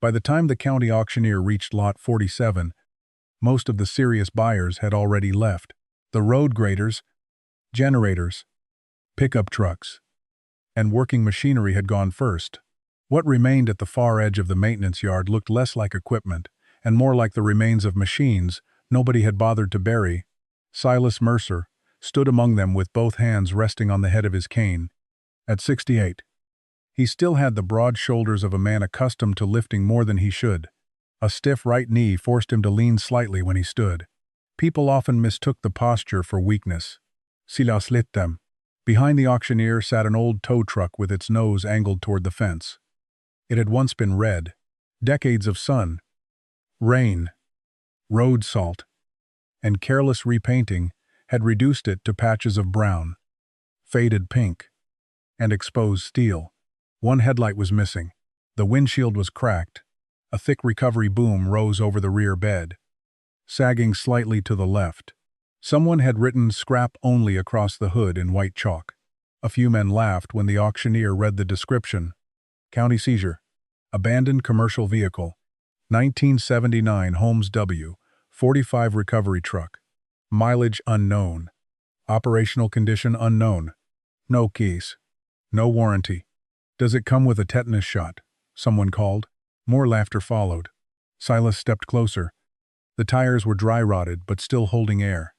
By the time the county auctioneer reached Lot 47, most of the serious buyers had already left. The road graders, generators, pickup trucks, and working machinery had gone first. What remained at the far edge of the maintenance yard looked less like equipment and more like the remains of machines nobody had bothered to bury. Silas Mercer stood among them with both hands resting on the head of his cane. At 68, he still had the broad shoulders of a man accustomed to lifting more than he should. A stiff right knee forced him to lean slightly when he stood. People often mistook the posture for weakness. Silas lit them. Behind the auctioneer sat an old tow truck with its nose angled toward the fence. It had once been red. Decades of sun, rain, road salt, and careless repainting had reduced it to patches of brown, faded pink, and exposed steel. One headlight was missing. The windshield was cracked. A thick recovery boom rose over the rear bed, sagging slightly to the left. Someone had written "scrap only" across the hood in white chalk. A few men laughed when the auctioneer read the description. County seizure. Abandoned commercial vehicle. 1979 Holmes W. 45 recovery truck. Mileage unknown. Operational condition unknown. No keys. No warranty. Does it come with a tetanus shot? Someone called. More laughter followed. Silas stepped closer. The tires were dry-rotted but still holding air.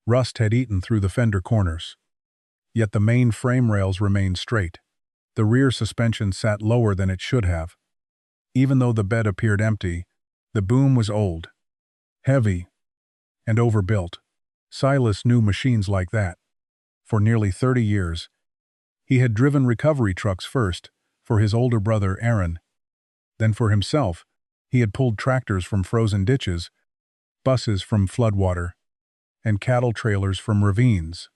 Rust had eaten through the fender corners. Yet the main frame rails remained straight. The rear suspension sat lower than it should have. Even though the bed appeared empty, the boom was old, heavy, and overbuilt. Silas knew machines like that. For nearly 30 years, he had driven recovery trucks first, for his older brother Aaron. Then for himself, he had pulled tractors from frozen ditches, buses from floodwater, and cattle trailers from ravines.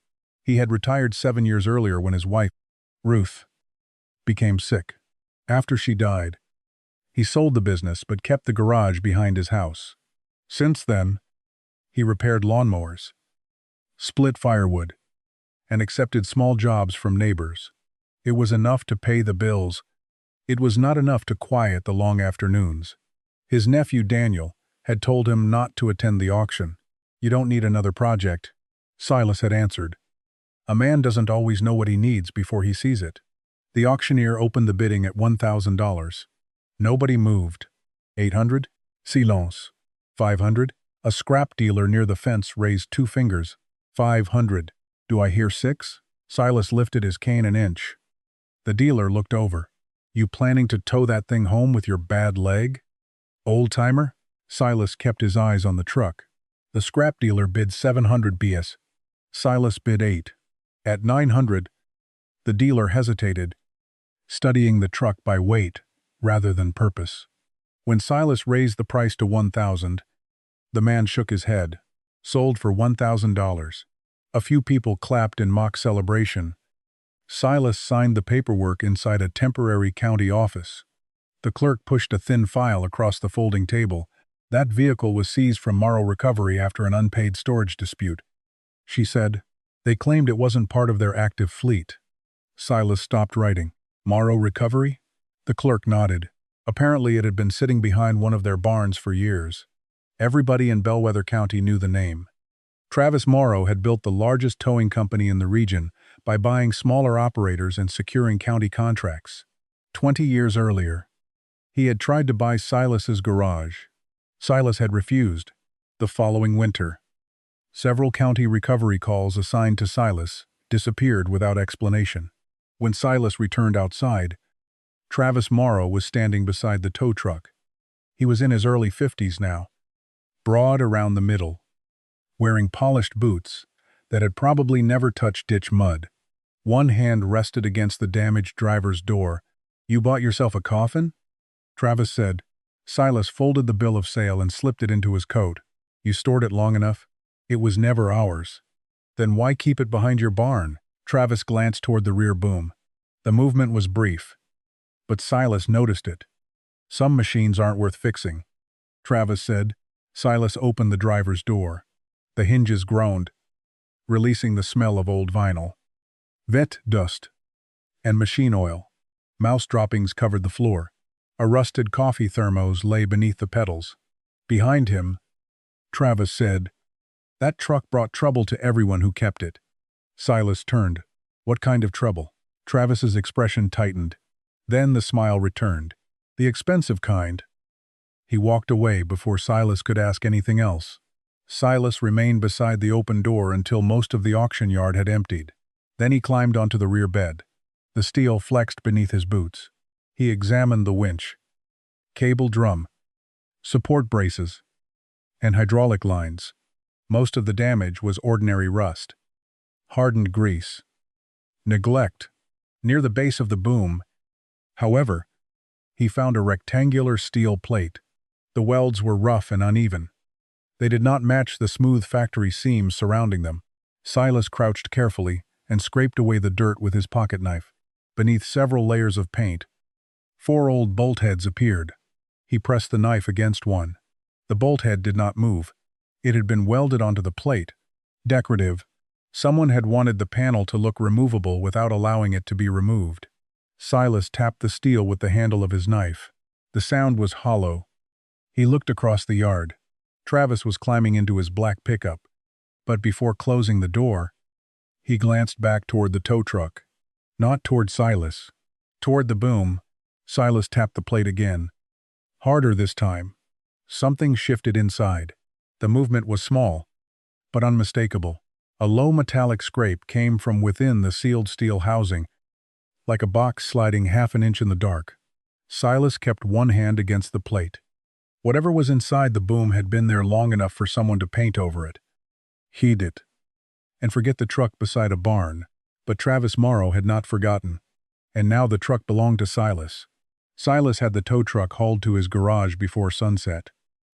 He had retired 7 years earlier when his wife, Ruth, became sick. After she died, he sold the business but kept the garage behind his house. Since then, he repaired lawnmowers, split firewood, and accepted small jobs from neighbors. It was enough to pay the bills. It was not enough to quiet the long afternoons. His nephew Daniel had told him not to attend the auction. "You don't need another project," Silas had answered. "A man doesn't always know what he needs before he sees it." The auctioneer opened the bidding at $1,000. Nobody moved. 800? Silence. 500? A scrap dealer near the fence raised 2 fingers. 500. Do I hear 6? Silas lifted his cane an inch. The dealer looked over. "You planning to tow that thing home with your bad leg, old-timer?" Silas kept his eyes on the truck. The scrap dealer bid 700 BS. Silas bid 8. At 900, the dealer hesitated, studying the truck by weight rather than purpose. When Silas raised the price to 1,000, the man shook his head. Sold for $1,000. A few people clapped in mock celebration. Silas signed the paperwork inside a temporary county office. The clerk pushed a thin file across the folding table. That vehicle was seized from Morrow Recovery after an unpaid storage dispute, she said. They claimed it wasn't part of their active fleet. Silas stopped writing. Morrow Recovery? The clerk nodded. Apparently it had been sitting behind one of their barns for years. Everybody in Bellwether County knew the name. Travis Morrow had built the largest towing company in the region by buying smaller operators and securing county contracts. 20 years earlier, he had tried to buy Silas's garage. Silas had refused. The following winter, several county recovery calls assigned to Silas disappeared without explanation. When Silas returned outside, Travis Morrow was standing beside the tow truck. He was in his early 50s now, broad around the middle, wearing polished boots that had probably never touched ditch mud. One hand rested against the damaged driver's door. "You bought yourself a coffin?" Travis said. Silas folded the bill of sale and slipped it into his coat. "You stored it long enough? It was never ours." "Then why keep it behind your barn?" Travis glanced toward the rear boom. The movement was brief, but Silas noticed it. "Some machines aren't worth fixing," Travis said. Silas opened the driver's door. The hinges groaned, releasing the smell of old vinyl, vet dust, and machine oil. Mouse droppings covered the floor. A rusted coffee thermos lay beneath the pedals. Behind him, Travis said, "That truck brought trouble to everyone who kept it." Silas turned. "What kind of trouble?" Travis's expression tightened. Then the smile returned. "The expensive kind." He walked away before Silas could ask anything else. Silas remained beside the open door until most of the auction yard had emptied. Then he climbed onto the rear bed. The steel flexed beneath his boots. He examined the winch, cable drum, support braces, and hydraulic lines. Most of the damage was ordinary rust, hardened grease, neglect. Near the base of the boom, however, he found a rectangular steel plate. The welds were rough and uneven. They did not match the smooth factory seams surrounding them. Silas crouched carefully and scraped away the dirt with his pocket knife. Beneath several layers of paint, 4 old bolt heads appeared. He pressed the knife against one. The bolt head did not move. It had been welded onto the plate. Decorative. Someone had wanted the panel to look removable without allowing it to be removed. Silas tapped the steel with the handle of his knife. The sound was hollow. He looked across the yard. Travis was climbing into his black pickup. But before closing the door, he glanced back toward the tow truck. Not toward Silas. Toward the boom. Silas tapped the plate again. Harder this time. Something shifted inside. The movement was small, but unmistakable. A low metallic scrape came from within the sealed steel housing, like a box sliding half an inch in the dark. Silas kept one hand against the plate. Whatever was inside the boom had been there long enough for someone to paint over it, heat it, and forget the truck beside a barn. But Travis Morrow had not forgotten, and now the truck belonged to Silas. Silas had the tow truck hauled to his garage before sunset.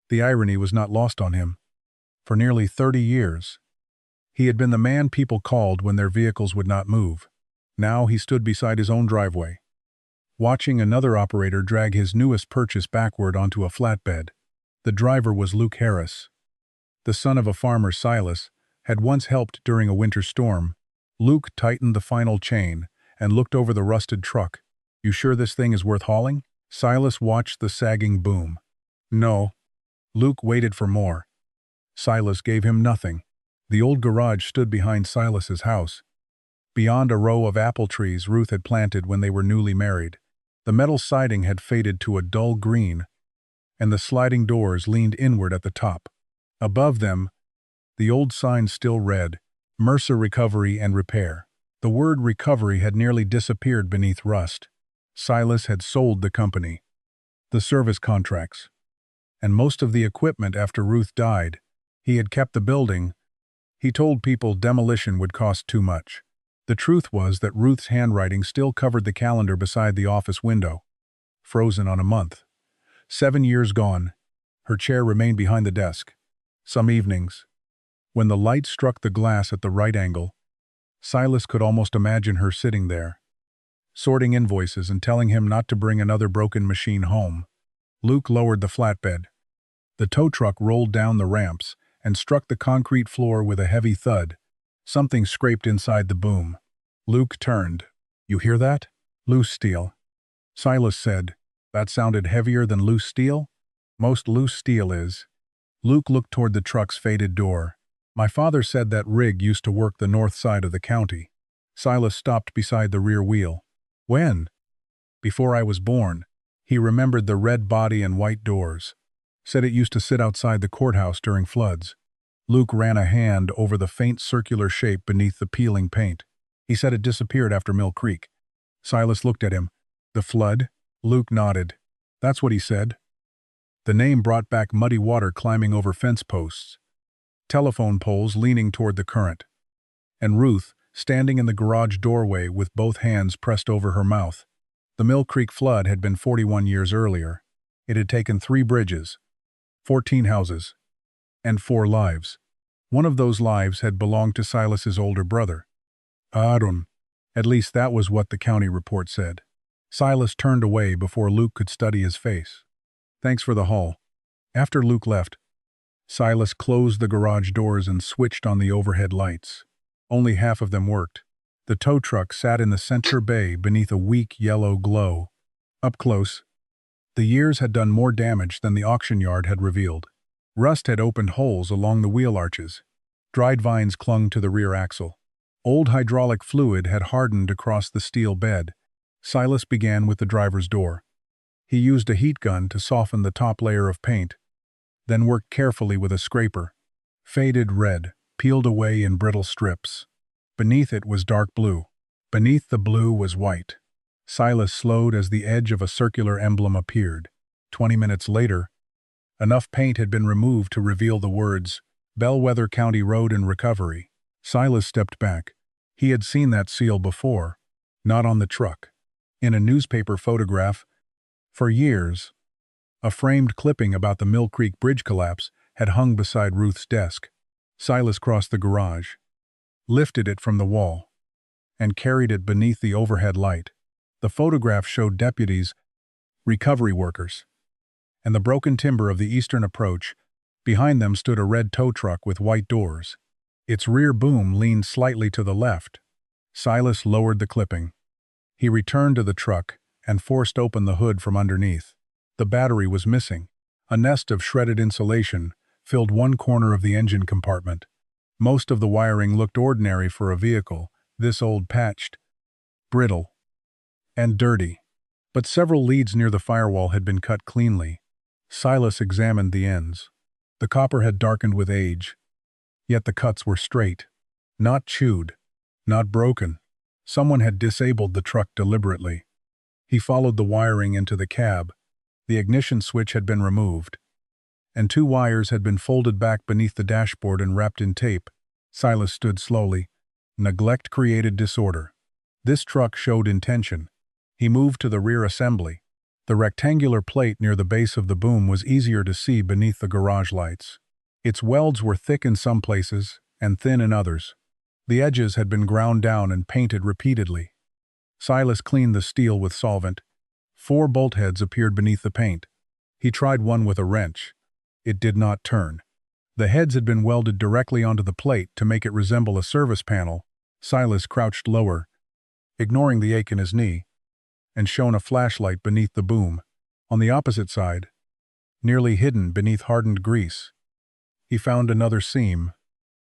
The irony was not lost on him. For nearly 30 years, he had been the man people called when their vehicles would not move. Now he stood beside his own driveway, watching another operator drag his newest purchase backward onto a flatbed. The driver was Luke Harris. The son of a farmer Silas had once helped during a winter storm. Luke tightened the final chain and looked over the rusted truck. "You sure this thing is worth hauling?" Silas watched the sagging boom. "No." Luke waited for more. Silas gave him nothing. The old garage stood behind Silas's house, beyond a row of apple trees Ruth had planted when they were newly married. The metal siding had faded to a dull green, and the sliding doors leaned inward at the top. Above them, the old sign still read, "Mercer Recovery and Repair." The word recovery had nearly disappeared beneath rust. Silas had sold the company, the service contracts, and most of the equipment after Ruth died. He had kept the building. He told people demolition would cost too much. The truth was that Ruth's handwriting still covered the calendar beside the office window, frozen on a month. 7 years gone, her chair remained behind the desk. Some evenings, when the light struck the glass at the right angle, Silas could almost imagine her sitting there, sorting invoices and telling him not to bring another broken machine home. Luke lowered the flatbed. The tow truck rolled down the ramps and struck the concrete floor with a heavy thud. Something scraped inside the boom. Luke turned. "You hear that?" "Loose steel." Silas said. "That sounded heavier than loose steel?" "Most loose steel is." Luke looked toward the truck's faded door. "My father said that rig used to work the north side of the county." Silas stopped beside the rear wheel. "When?" "Before I was born." He remembered the red body and white doors. Said it used to sit outside the courthouse during floods. Luke ran a hand over the faint circular shape beneath the peeling paint. He said it disappeared after Mill Creek. Silas looked at him. "The flood?" Luke nodded. "That's what he said." The name brought back muddy water climbing over fence posts, telephone poles leaning toward the current, and Ruth standing in the garage doorway with both hands pressed over her mouth. The Mill Creek flood had been 41 years earlier. It had taken 3 bridges, 14 houses, and 4 lives. One of those lives had belonged to Silas's older brother, Aaron. At least that was what the county report said. Silas turned away before Luke could study his face. "Thanks for the haul." After Luke left, Silas closed the garage doors and switched on the overhead lights. Only half of them worked. The tow truck sat in the center bay beneath a weak yellow glow. Up close, The years had done more damage than the auction yard had revealed. Rust had opened holes along the wheel arches. Dried vines clung to the rear axle. Old hydraulic fluid had hardened across the steel bed. Silas began with the driver's door. He used a heat gun to soften the top layer of paint, then worked carefully with a scraper. Faded red, peeled away in brittle strips. Beneath it was dark blue. Beneath the blue was white. Silas slowed as the edge of a circular emblem appeared. 20 minutes later, enough paint had been removed to reveal the words, Bellwether County Road in Recovery. Silas stepped back. He had seen that seal before, not on the truck. In a newspaper photograph. For years, a framed clipping about the Mill Creek Bridge collapse had hung beside Ruth's desk. Silas crossed the garage, lifted it from the wall, and carried it beneath the overhead light. The photograph showed deputies, recovery workers, and the broken timber of the eastern approach. Behind them stood a red tow truck with white doors. Its rear boom leaned slightly to the left. Silas lowered the clipping. He returned to the truck and forced open the hood from underneath. The battery was missing. A nest of shredded insulation filled one corner of the engine compartment. Most of the wiring looked ordinary for a vehicle, this old, patched, brittle, and dirty. But several leads near the firewall had been cut cleanly. Silas examined the ends. The copper had darkened with age, yet the cuts were straight, not chewed, not broken. Someone had disabled the truck deliberately. He followed the wiring into the cab. The ignition switch had been removed, and two wires had been folded back beneath the dashboard and wrapped in tape. Silas stood slowly. Neglect created disorder. This truck showed intention. He moved to the rear assembly. The rectangular plate near the base of the boom was easier to see beneath the garage lights. Its welds were thick in some places and thin in others. The edges had been ground down and painted repeatedly. Silas cleaned the steel with solvent. 4 bolt heads appeared beneath the paint. He tried one with a wrench. It did not turn. The heads had been welded directly onto the plate to make it resemble a service panel. Silas crouched lower, ignoring the ache in his knee, and shone a flashlight beneath the boom. On the opposite side, nearly hidden beneath hardened grease, he found another seam.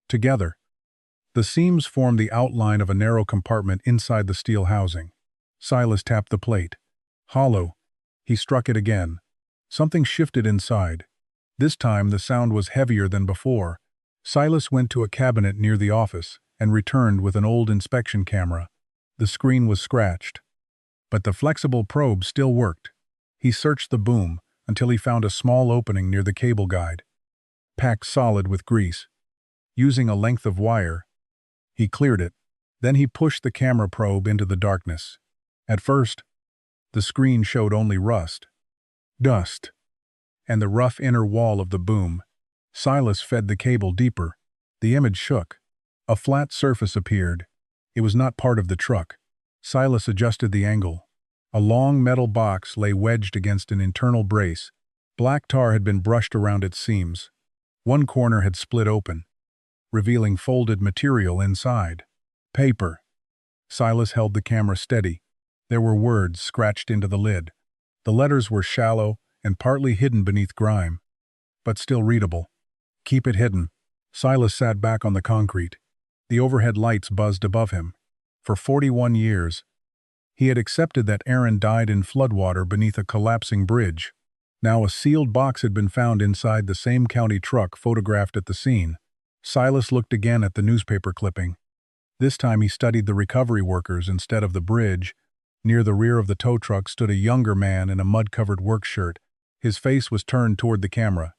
Together, the seams formed the outline of a narrow compartment inside the steel housing. Silas tapped the plate. Hollow. He struck it again. Something shifted inside. This time the sound was heavier than before. Silas went to a cabinet near the office and returned with an old inspection camera. The screen was scratched, but the flexible probe still worked. He searched the boom until he found a small opening near the cable guide, packed solid with grease. Using a length of wire, he cleared it. Then he pushed the camera probe into the darkness. At first, the screen showed only rust, dust, and the rough inner wall of the boom. Silas fed the cable deeper. The image shook. A flat surface appeared. It was not part of the truck. Silas adjusted the angle. A long metal box lay wedged against an internal brace. Black tar had been brushed around its seams. One corner had split open, revealing folded material inside. Paper. Silas held the camera steady. There were words scratched into the lid. The letters were shallow and partly hidden beneath grime, but still readable. Keep it hidden. Silas sat back on the concrete. The overhead lights buzzed above him. For 41 years, he had accepted that Aaron died in floodwater beneath a collapsing bridge. Now a sealed box had been found inside the same county truck photographed at the scene. Silas looked again at the newspaper clipping. This time he studied the recovery workers instead of the bridge. Near the rear of the tow truck stood a younger man in a mud-covered work shirt. His face was turned toward the camera.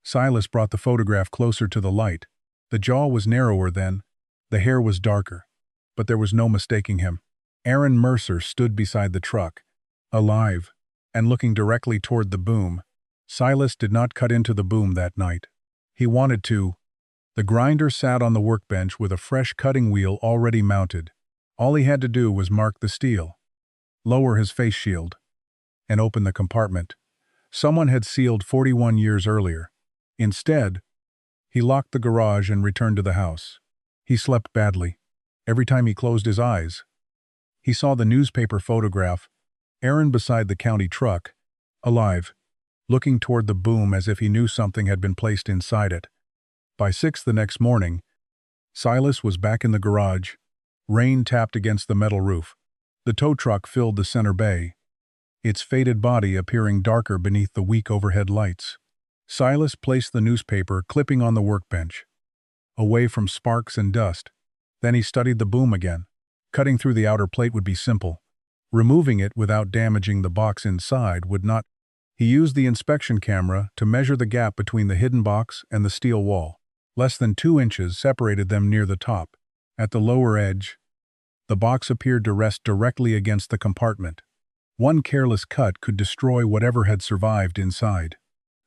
Silas brought the photograph closer to the light. The jaw was narrower then. The hair was darker. But there was no mistaking him. Aaron Mercer stood beside the truck, alive, and looking directly toward the boom. Silas did not cut into the boom that night. He wanted to. The grinder sat on the workbench with a fresh cutting wheel already mounted. All he had to do was mark the steel, lower his face shield, and open the compartment. Someone had sealed 41 years earlier. Instead, he locked the garage and returned to the house. He slept badly. Every time he closed his eyes, he saw the newspaper photograph, Aaron beside the county truck, alive, looking toward the boom as if he knew something had been placed inside it. By 6 the next morning, Silas was back in the garage. Rain tapped against the metal roof. The tow truck filled the center bay, its faded body appearing darker beneath the weak overhead lights. Silas placed the newspaper clipping on the workbench, away from sparks and dust. Then he studied the boom again. Cutting through the outer plate would be simple. Removing it without damaging the box inside would not. He used the inspection camera to measure the gap between the hidden box and the steel wall. Less than 2 inches separated them near the top. At the lower edge, the box appeared to rest directly against the compartment. One careless cut could destroy whatever had survived inside.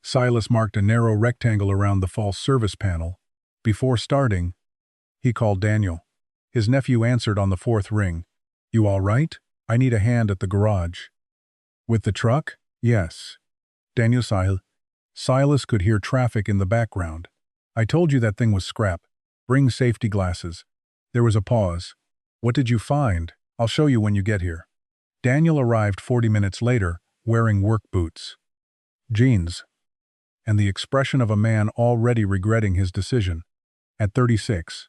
Silas marked a narrow rectangle around the false service panel. Before starting, he called Daniel. His nephew answered on the 4th ring. "You all right? I need a hand at the garage." "With the truck?" "Yes." Daniel Silas could hear traffic in the background. "I told you that thing was scrap. Bring safety glasses." There was a pause. "What did you find?" "I'll show you when you get here." Daniel arrived 40 minutes later, wearing work boots, jeans, and the expression of a man already regretting his decision. At 36,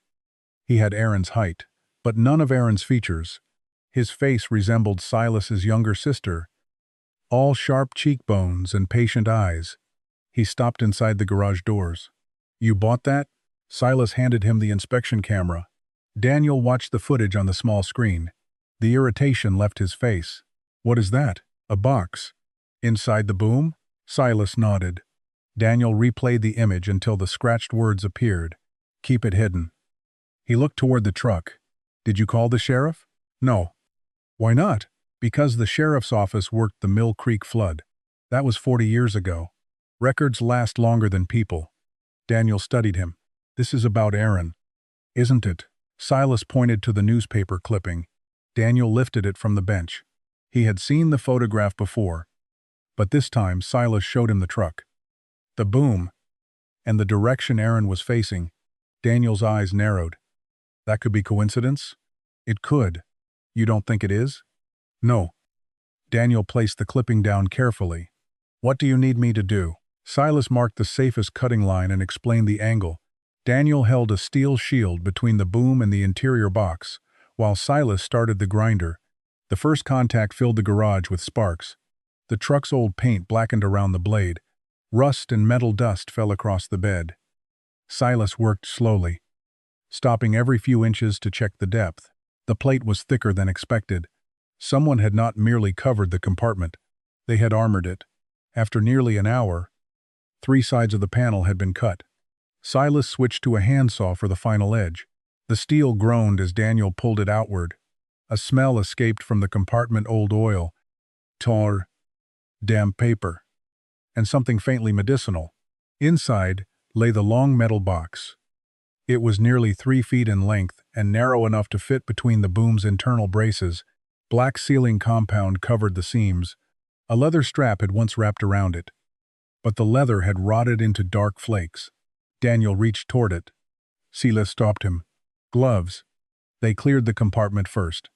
he had Aaron's height, but none of Aaron's features. His face resembled Silas's younger sister, all sharp cheekbones and patient eyes. He stopped inside the garage doors. "You bought that?" Silas handed him the inspection camera. Daniel watched the footage on the small screen. The irritation left his face. "What is that? A box? Inside the boom?" Silas nodded. Daniel replayed the image until the scratched words appeared. "Keep it hidden." He looked toward the truck. "Did you call the sheriff?" "No." "Why not?" "Because the sheriff's office worked the Mill Creek flood. That was 40 years ago. Records last longer than people." Daniel studied him. "This is about Aaron, isn't it?" Silas pointed to the newspaper clipping. Daniel lifted it from the bench. He had seen the photograph before, but this time Silas showed him the truck, the boom, and the direction Aaron was facing. Daniel's eyes narrowed. "That could be coincidence?" "It could. You don't think it is?" "No." Daniel placed the clipping down carefully. "What do you need me to do?" Silas marked the safest cutting line and explained the angle. Daniel held a steel shield between the boom and the interior box, while Silas started the grinder. The first contact filled the garage with sparks. The truck's old paint blackened around the blade. Rust and metal dust fell across the bed. Silas worked slowly, stopping every few inches to check the depth. The plate was thicker than expected. Someone had not merely covered the compartment, they had armored it. After nearly an hour, 3 sides of the panel had been cut. Silas switched to a handsaw for the final edge. The steel groaned as Daniel pulled it outward. A smell escaped from the compartment: old oil, tar, damp paper, and something faintly medicinal. Inside lay the long metal box. It was nearly 3 feet in length and narrow enough to fit between the boom's internal braces. Black sealing compound covered the seams. A leather strap had once wrapped around it, but the leather had rotted into dark flakes. Daniel reached toward it. Silas stopped him. "Gloves." They cleared the compartment first,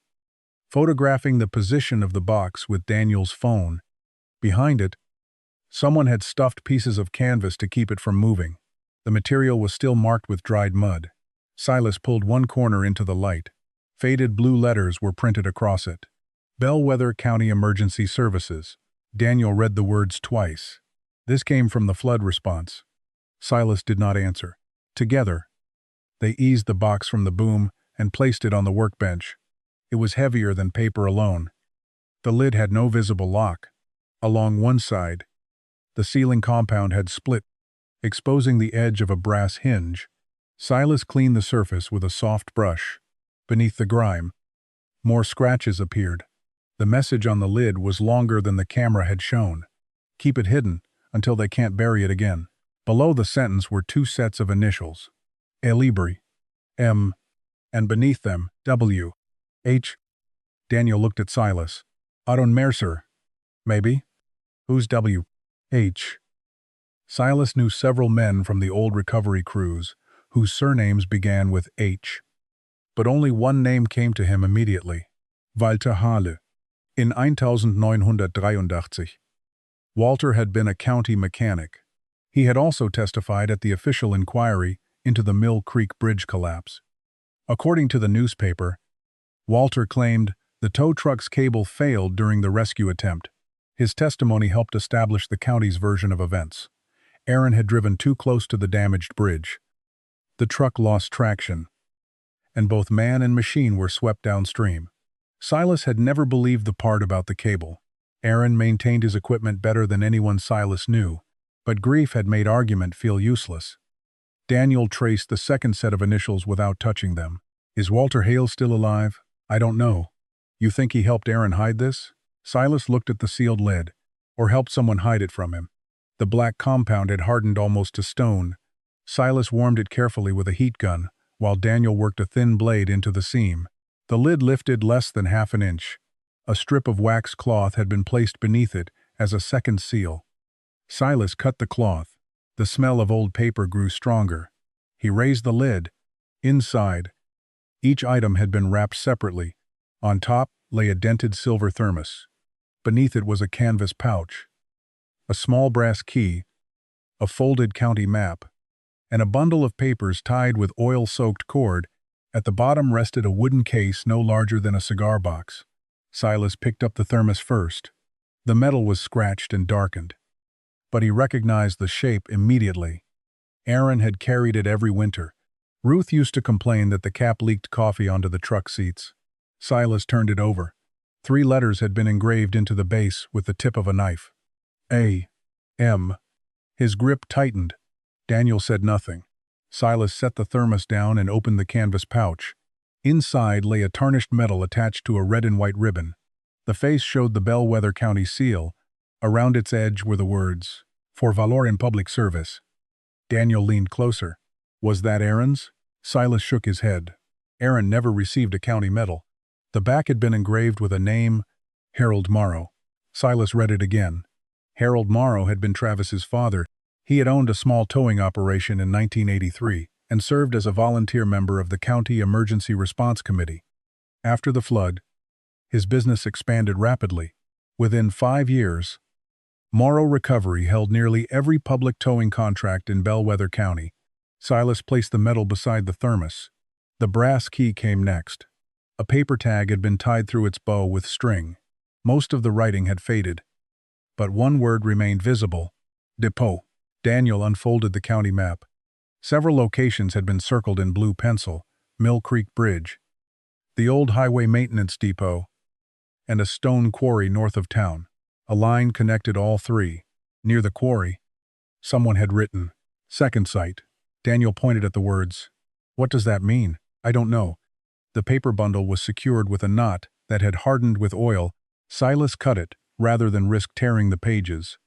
photographing the position of the box with Daniel's phone. Behind it, someone had stuffed pieces of canvas to keep it from moving. The material was still marked with dried mud. Silas pulled one corner into the light. Faded blue letters were printed across it. Bellwether County Emergency Services. Daniel read the words twice. This came from the flood response. Silas did not answer. Together, they eased the box from the boom and placed it on the workbench. It was heavier than paper alone. The lid had no visible lock. Along one side, the sealing compound had split, exposing the edge of a brass hinge. Silas cleaned the surface with a soft brush. Beneath the grime, more scratches appeared. The message on the lid was longer than the camera had shown. "Keep it hidden until they can't bury it again." Below the sentence were 2 sets of initials, Elibri, M, and beneath them, W, H. Daniel looked at Silas. "Silas Mercer, maybe?" "Who's W, H?" Silas knew several men from the old recovery crews whose surnames began with H. But only one name came to him immediately: Walter Halle, in 1983. Walter had been a county mechanic. He had also testified at the official inquiry into the Mill Creek Bridge collapse. According to the newspaper, Walter claimed the tow truck's cable failed during the rescue attempt. His testimony helped establish the county's version of events. Aaron had driven too close to the damaged bridge. The truck lost traction, and both man and machine were swept downstream. Silas had never believed the part about the cable. Aaron maintained his equipment better than anyone Silas knew, but grief had made argument feel useless. Daniel traced the second set of initials without touching them. Is Walter Hale still alive? I don't know. You think he helped Aaron hide this? Silas looked at the sealed lid, or helped someone hide it from him. The black compound had hardened almost to stone. Silas warmed it carefully with a heat gun, while Daniel worked a thin blade into the seam. The lid lifted less than half an inch. A strip of wax cloth had been placed beneath it as a second seal. Silas cut the cloth. The smell of old paper grew stronger. He raised the lid. Inside, each item had been wrapped separately. On top lay a dented silver thermos. Beneath it was a canvas pouch, a small brass key, a folded county map, and a bundle of papers tied with oil-soaked cord. At the bottom rested a wooden case no larger than a cigar box. Silas picked up the thermos first. The metal was scratched and darkened, but he recognized the shape immediately. Aaron had carried it every winter. Ruth used to complain that the cap leaked coffee onto the truck seats. Silas turned it over. 3 letters had been engraved into the base with the tip of a knife. A. M. His grip tightened. Daniel said nothing. Silas set the thermos down and opened the canvas pouch. Inside lay a tarnished medal attached to a red and white ribbon. The face showed the Bellwether County seal. Around its edge were the words, "For valor in public service." Daniel leaned closer. Was that Aaron's? Silas shook his head. Aaron never received a county medal. The back had been engraved with a name, Harold Morrow. Silas read it again. Harold Morrow had been Travis's father. He had owned a small towing operation in 1983 and served as a volunteer member of the County Emergency Response Committee. After the flood, his business expanded rapidly. Within 5 years, Morrow Recovery held nearly every public towing contract in Bellwether County. Silas placed the medal beside the thermos. The brass key came next. A paper tag had been tied through its bow with string. Most of the writing had faded, but one word remained visible: Depot. Daniel unfolded the county map. Several locations had been circled in blue pencil: Mill Creek Bridge, the old highway maintenance depot, and a stone quarry north of town. A line connected all 3. Near the quarry, someone had written, "Second site." Daniel pointed at the words. What does that mean? I don't know. The paper bundle was secured with a knot that had hardened with oil. Silas cut it, rather than risk tearing the pages.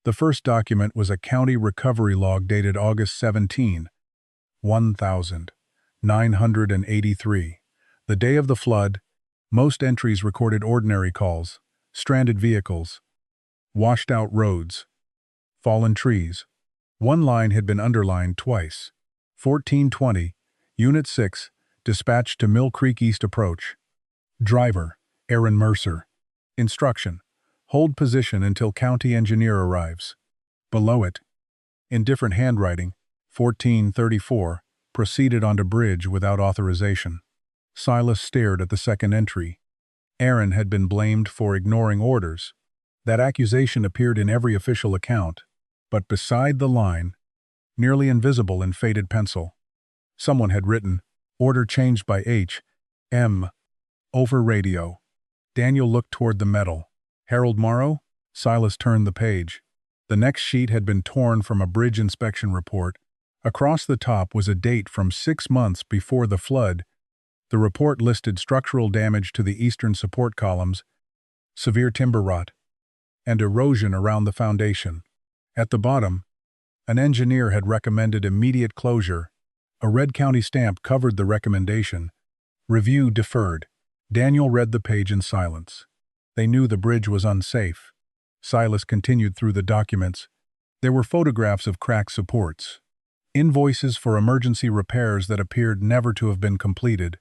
The first document was a county recovery log dated August 17, 1983. The day of the flood. Most entries recorded ordinary calls, stranded vehicles, washed out roads, fallen trees. One line had been underlined twice. 1420, Unit 6, dispatched to Mill Creek East Approach. Driver, Aaron Mercer. Instruction: hold position until county engineer arrives. Below it, in different handwriting, 1434, proceeded onto bridge without authorization. Silas stared at the second entry. Aaron had been blamed for ignoring orders. That accusation appeared in every official account, but beside the line, nearly invisible in faded pencil, someone had written, "Order changed by H. M. Over radio." Daniel looked toward the medal. Harold Morrow? Silas turned the page. The next sheet had been torn from a bridge inspection report. Across the top was a date from 6 months before the flood. The report listed structural damage to the eastern support columns, severe timber rot, and erosion around the foundation. At the bottom, an engineer had recommended immediate closure. A red county stamp covered the recommendation. Review deferred. Daniel read the page in silence. They knew the bridge was unsafe. Silas continued through the documents. There were photographs of cracked supports, invoices for emergency repairs that appeared never to have been completed,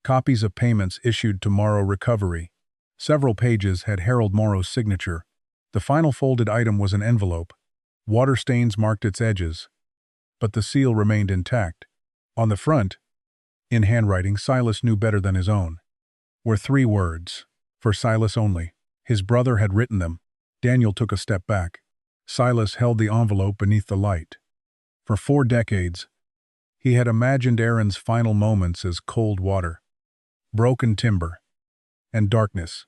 copies of payments issued to Morrow Recovery. Several pages had Harold Morrow's signature. The final folded item was an envelope. Water stains marked its edges, but the seal remained intact. On the front, in handwriting Silas knew better than his own, were 3 words. For Silas only. His brother had written them. Daniel took a step back. Silas held the envelope beneath the light. For 4 decades, he had imagined Aaron's final moments as cold water, broken timber, and darkness.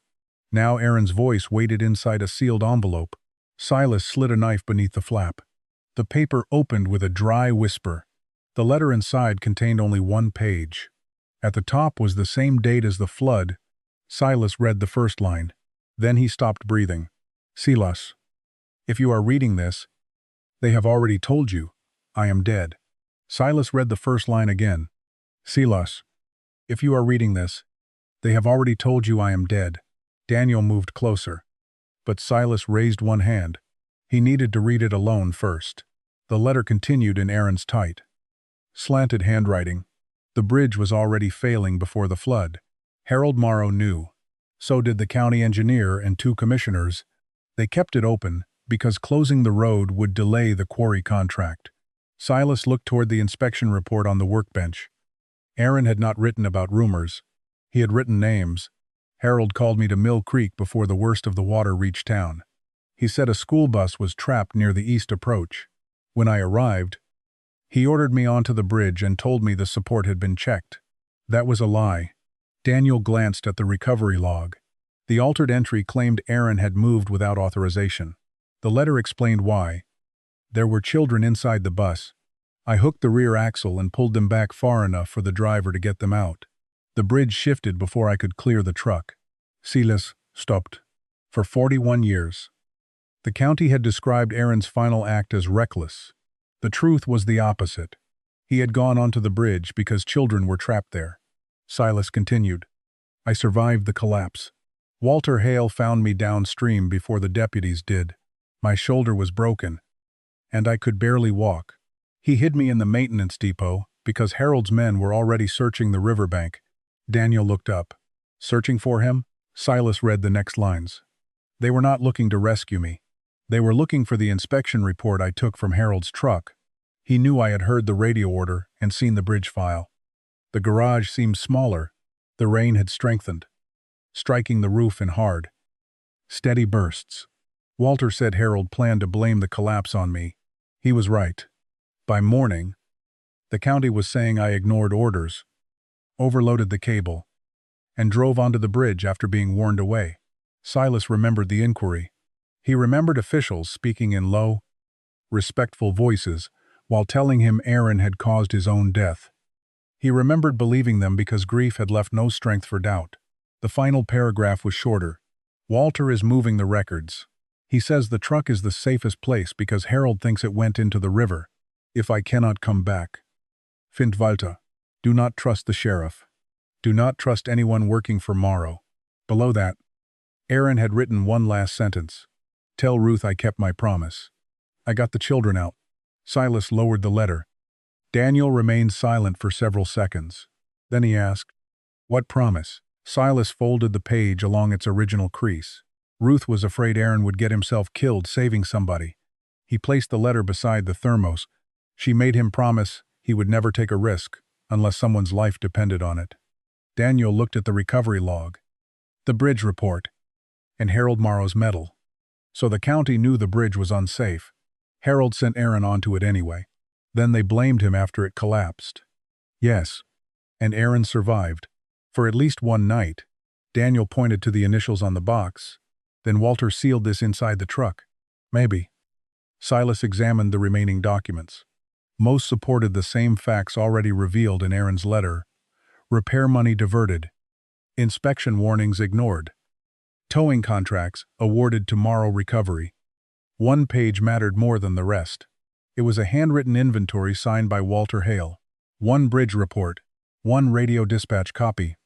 Now Aaron's voice waited inside a sealed envelope. Silas slid a knife beneath the flap. The paper opened with a dry whisper. The letter inside contained only 1 page. At the top was the same date as the flood. Silas read the first line. Then he stopped breathing. Silas, if you are reading this, they have already told you, I am dead. Silas read the first line again. Silas, if you are reading this, they have already told you I am dead. Daniel moved closer. But Silas raised one hand. He needed to read it alone first. The letter continued in Aaron's tight, slanted handwriting. The bridge was already failing before the flood. Harold Morrow knew. So did the county engineer and 2 commissioners. They kept it open because closing the road would delay the quarry contract. Silas looked toward the inspection report on the workbench. Aaron had not written about rumors. He had written names. Harold called me to Mill Creek before the worst of the water reached town. He said a school bus was trapped near the east approach. When I arrived, he ordered me onto the bridge and told me the support had been checked. That was a lie. Daniel glanced at the recovery log. The altered entry claimed Aaron had moved without authorization. The letter explained why. There were children inside the bus. I hooked the rear axle and pulled them back far enough for the driver to get them out. The bridge shifted before I could clear the truck. Silas stopped. For 41 years. The county had described Aaron's final act as reckless. The truth was the opposite. He had gone onto the bridge because children were trapped there. Silas continued. I survived the collapse. Walter Hale found me downstream before the deputies did. My shoulder was broken, and I could barely walk. He hid me in the maintenance depot because Harold's men were already searching the riverbank. Daniel looked up. Searching for him? Silas read the next lines. They were not looking to rescue me. They were looking for the inspection report I took from Harold's truck. He knew I had heard the radio order and seen the bridge file. The garage seemed smaller. The rain had strengthened, striking the roof in hard, steady bursts. Walter said Harold planned to blame the collapse on me. He was right. By morning, the county was saying I ignored orders, overloaded the cable, and drove onto the bridge after being warned away. Silas remembered the inquiry. He remembered officials speaking in low, respectful voices while telling him Aaron had caused his own death. He remembered believing them because grief had left no strength for doubt. The final paragraph was shorter. Walter is moving the records. He says the truck is the safest place because Harold thinks it went into the river. If I cannot come back. Fint Walter. Do not trust the sheriff. Do not trust anyone working for Morrow. Below that, Aaron had written one last sentence. Tell Ruth I kept my promise. I got the children out. Silas lowered the letter. Daniel remained silent for several seconds. Then he asked, What promise? Silas folded the page along its original crease. Ruth was afraid Aaron would get himself killed saving somebody. He placed the letter beside the thermos. She made him promise he would never take a risk unless someone's life depended on it. Daniel looked at the recovery log, the bridge report, and Harold Morrow's medal. So the county knew the bridge was unsafe. Harold sent Aaron onto it anyway. Then they blamed him after it collapsed. Yes, and Aaron survived. For at least one night. Daniel pointed to the initials on the box. Then Walter sealed this inside the truck. Maybe. Silas examined the remaining documents. Most supported the same facts already revealed in Aaron's letter. Repair money diverted. Inspection warnings ignored. Towing contracts awarded to Morrow Recovery. One page mattered more than the rest. It was a handwritten inventory signed by Walter Hale. One bridge report. One radio dispatch copy.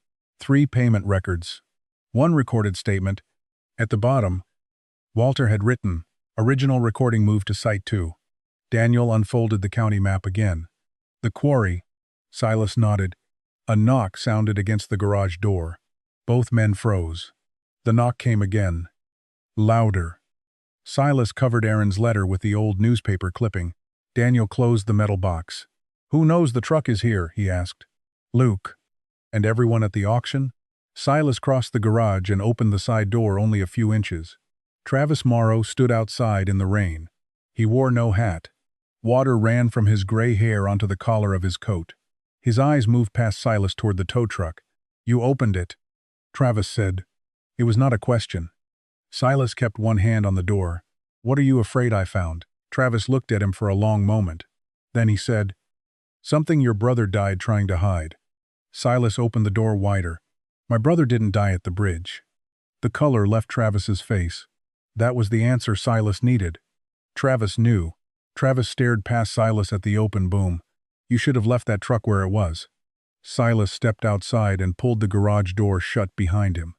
3 payment records. One recorded statement. At the bottom, Walter had written, Original recording moved to Site 2. Daniel unfolded the county map again. The quarry. Silas nodded. A knock sounded against the garage door. Both men froze. The knock came again. Louder. Silas covered Aaron's letter with the old newspaper clipping. Daniel closed the metal box. "Who knows the truck is here?" he asked. "Luke." "And everyone at the auction?" Silas crossed the garage and opened the side door only a few inches. Travis Morrow stood outside in the rain. He wore no hat. Water ran from his gray hair onto the collar of his coat. His eyes moved past Silas toward the tow truck. "You opened it," Travis said. It was not a question. Silas kept one hand on the door. "What are you afraid I found?" Travis looked at him for a long moment. Then he said, "Something your brother died trying to hide." Silas opened the door wider. "My brother didn't die at the bridge." The color left Travis's face. That was the answer Silas needed. Travis knew. Travis stared past Silas at the open boom. "You should have left that truck where it was." Silas stepped outside and pulled the garage door shut behind him.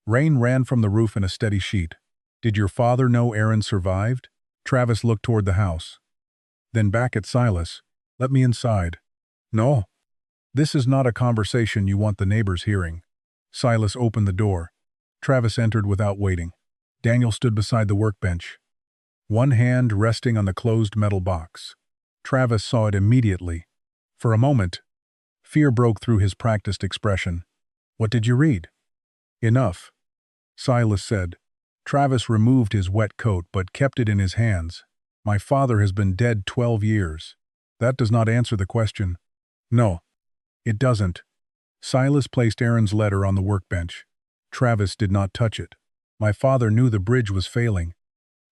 Rain ran from the roof in a steady sheet. "Did your father know Aaron survived?" Travis looked toward the house. Then back at Silas. "Let me inside." "No. This is not a conversation you want the neighbors hearing." Silas opened the door. Travis entered without waiting. Daniel stood beside the workbench, one hand resting on the closed metal box. Travis saw it immediately. For a moment, fear broke through his practiced expression. "What did you read?" "Enough," Silas said. Travis removed his wet coat but kept it in his hands. "My father has been dead 12 years. That does not answer the question." "No, it doesn't." Silas placed Aaron's letter on the workbench. Travis did not touch it. "My father knew the bridge was failing,"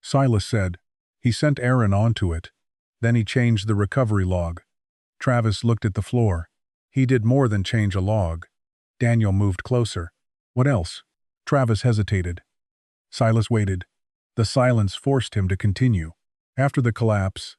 Silas said. "He sent Aaron onto it. Then he changed the recovery log." Travis looked at the floor. "He did more than change a log." Daniel moved closer. "What else?" Travis hesitated. Silas waited. The silence forced him to continue. "After the collapse,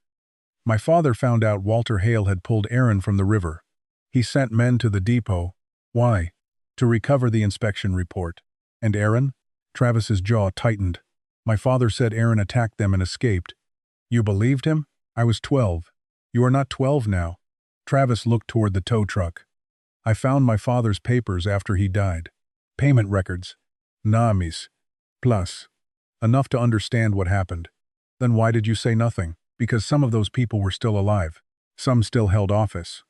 my father found out Walter Hale had pulled Aaron from the river. He sent men to the depot." "Why?" "To recover the inspection report." "And Aaron?" Travis's jaw tightened. "My father said Aaron attacked them and escaped." "You believed him?" "I was 12. You are not 12 now." Travis looked toward the tow truck. "I found my father's papers after he died. Payment records. Names. Plus. Enough to understand what happened." "Then why did you say nothing?" "Because some of those people were still alive. Some still held office.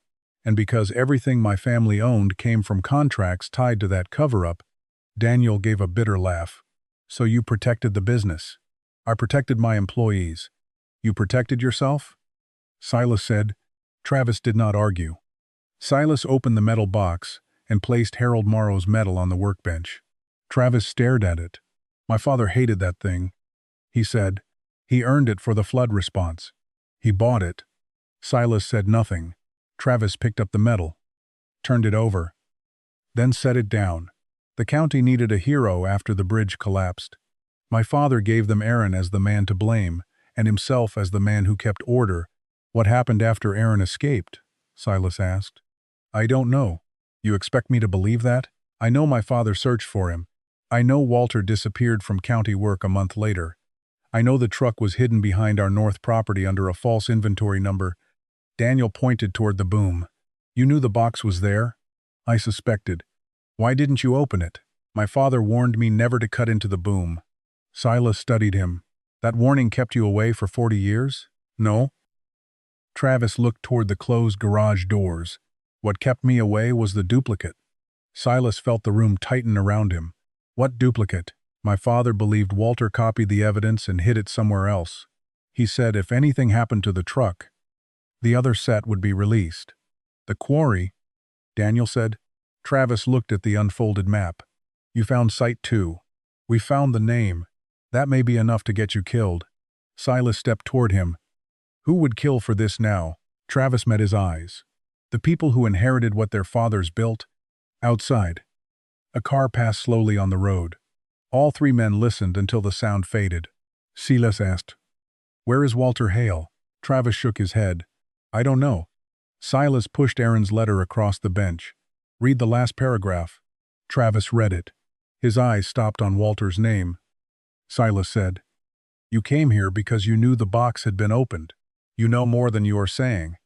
And because everything my family owned came from contracts tied to that cover-up." Daniel gave a bitter laugh. "So you protected the business." "I protected my employees." "You protected yourself?" Silas said. Travis did not argue. Silas opened the metal box and placed Harold Morrow's medal on the workbench. Travis stared at it. "My father hated that thing," he said. "He earned it for the flood response. He bought it." Silas said nothing. Travis picked up the medal, turned it over, then set it down. "The county needed a hero after the bridge collapsed. My father gave them Aaron as the man to blame, and himself as the man who kept order." "What happened after Aaron escaped?" Silas asked. "I don't know." "You expect me to believe that?" "I know my father searched for him. I know Walter disappeared from county work a month later. I know the truck was hidden behind our north property under a false inventory number." Daniel pointed toward the boom. "You knew the box was there?" "I suspected." "Why didn't you open it?" "My father warned me never to cut into the boom." Silas studied him. "That warning kept you away for 40 years?" "No." Travis looked toward the closed garage doors. "What kept me away was the duplicate." Silas felt the room tighten around him. "What duplicate?" "My father believed Walter copied the evidence and hid it somewhere else. He said if anything happened to the truck, the other set would be released." "The quarry?" Daniel said. Travis looked at the unfolded map. "You found Site 2. We found the name. That may be enough to get you killed." Silas stepped toward him. "Who would kill for this now?" Travis met his eyes. "The people who inherited what their fathers built." Outside, a car passed slowly on the road. All three men listened until the sound faded. Silas asked, "Where is Walter Hale?" Travis shook his head. "I don't know." Silas pushed Aaron's letter across the bench. "Read the last paragraph." Travis read it. His eyes stopped on Walter's name. Silas said, "You came here because you knew the box had been opened. You know more than you are saying."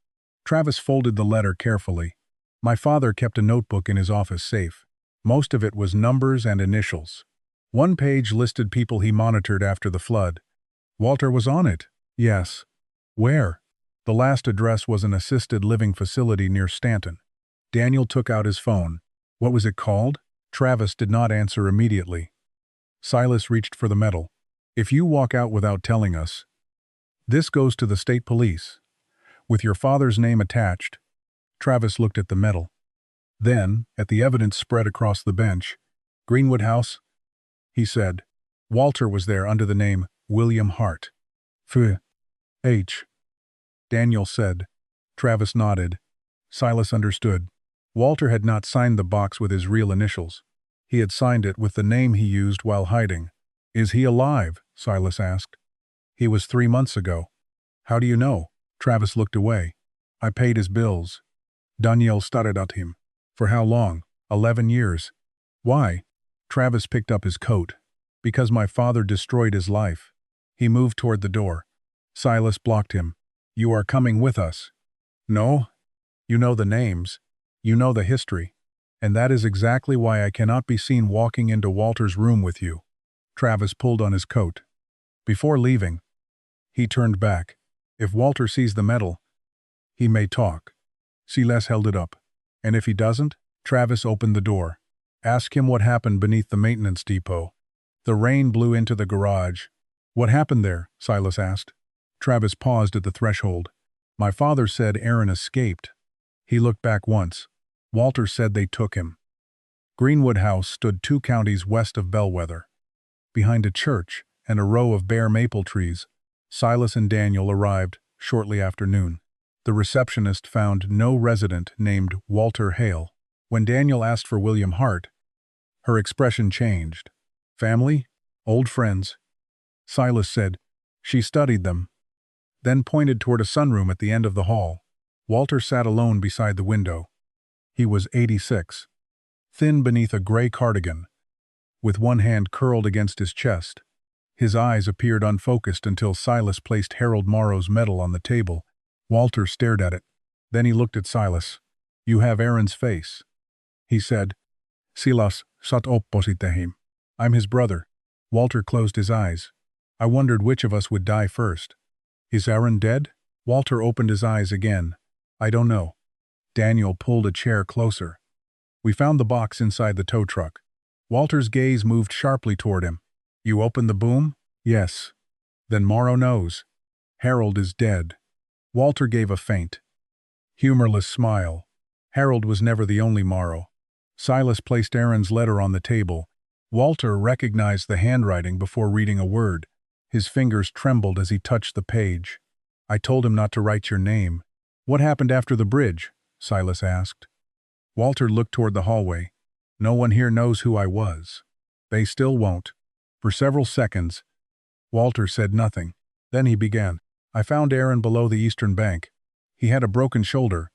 Travis folded the letter carefully. "My father kept a notebook in his office safe. Most of it was numbers and initials. One page listed people he monitored after the flood. Walter was on it. Yes. Where? The last address was an assisted living facility near Stanton. Daniel took out his phone. What was it called? Travis did not answer immediately. Silas reached for the medal. If you walk out without telling us, this goes to the state police. With your father's name attached. Travis looked at the medal. Then, at the evidence spread across the bench, Greenwood House, he said. Walter was there under the name William Hart. H. Daniel said. Travis nodded. Silas understood. Walter had not signed the box with his real initials. He had signed it with the name he used while hiding. Is he alive? Silas asked. He was 3 months ago. How do you know? Travis looked away. I paid his bills. Daniel stared at him. For how long? 11 years. Why? Travis picked up his coat. Because my father destroyed his life. He moved toward the door. Silas blocked him. You are coming with us. No. You know the names. You know the history. And that is exactly why I cannot be seen walking into Walter's room with you. Travis pulled on his coat. Before leaving, he turned back. If Walter sees the medal, he may talk. Silas held it up. And if he doesn't? Travis opened the door. Ask him what happened beneath the maintenance depot. The rain blew into the garage. What happened there? Silas asked. Travis paused at the threshold. My father said Aaron escaped. He looked back once. Walter said they took him. Greenwood House stood 2 counties west of Bellwether. Behind a church and a row of bare maple trees, Silas and Daniel arrived shortly after noon. The receptionist found no resident named Walter Hale. When Daniel asked for William Hart, her expression changed. Family? Old friends? Silas said, she studied them, then pointed toward a sunroom at the end of the hall. Walter sat alone beside the window. He was 86, thin beneath a gray cardigan, with one hand curled against his chest. His eyes appeared unfocused until Silas placed Harold Morrow's medal on the table. Walter stared at it. Then he looked at Silas. You have Aaron's face. He said. Silas sat opposite him. I'm his brother. Walter closed his eyes. I wondered which of us would die first. Is Aaron dead? Walter opened his eyes again. I don't know. Daniel pulled a chair closer. We found the box inside the tow truck. Walter's gaze moved sharply toward him. You opened the boom? Yes. Then Morrow knows. Harold is dead. Walter gave a faint, humorless smile. Harold was never the only Morrow. Silas placed Aaron's letter on the table. Walter recognized the handwriting before reading a word. His fingers trembled as he touched the page. I told him not to write your name. What happened after the bridge? Silas asked. Walter looked toward the hallway. No one here knows who I was. They still won't. For several seconds, Walter said nothing. Then he began. I found Aaron below the eastern bank. He had a broken shoulder,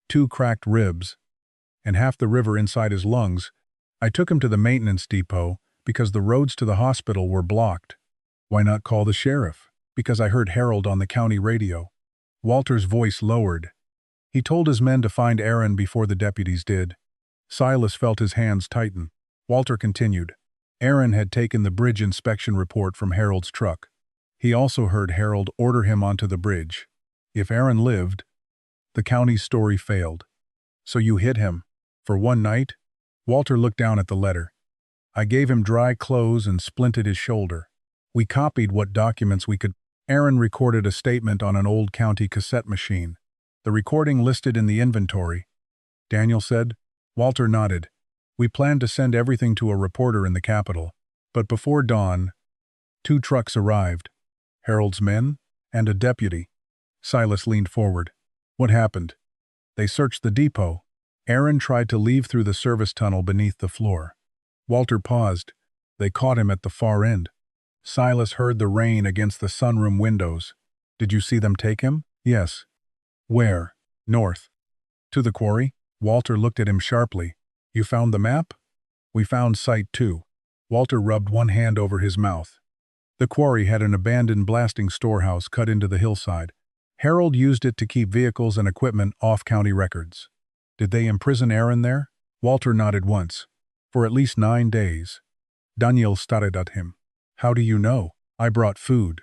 2 cracked ribs, and half the river inside his lungs. I took him to the maintenance depot because the roads to the hospital were blocked. Why not call the sheriff? Because I heard Harold on the county radio. Walter's voice lowered. He told his men to find Aaron before the deputies did. Silas felt his hands tighten. Walter continued. Aaron had taken the bridge inspection report from Harold's truck. He also heard Harold order him onto the bridge. If Aaron lived, the county's story failed. So you hit him. For one night? Walter looked down at the letter. I gave him dry clothes and splinted his shoulder. We copied what documents we could. Aaron recorded a statement on an old county cassette machine. The recording listed in the inventory. Daniel said. Walter nodded. We planned to send everything to a reporter in the capital. But before dawn, 2 trucks arrived. Harold's men and a deputy. Silas leaned forward. What happened? They searched the depot. Aaron tried to leave through the service tunnel beneath the floor. Walter paused. They caught him at the far end. Silas heard the rain against the sunroom windows. Did you see them take him? Yes. Where? North. To the quarry? Walter looked at him sharply. You found the map? We found Site 2. Walter rubbed one hand over his mouth. The quarry had an abandoned blasting storehouse cut into the hillside. Harold used it to keep vehicles and equipment off county records. Did they imprison Aaron there? Walter nodded once. For at least 9 days. Daniel stared at him. How do you know? I brought food.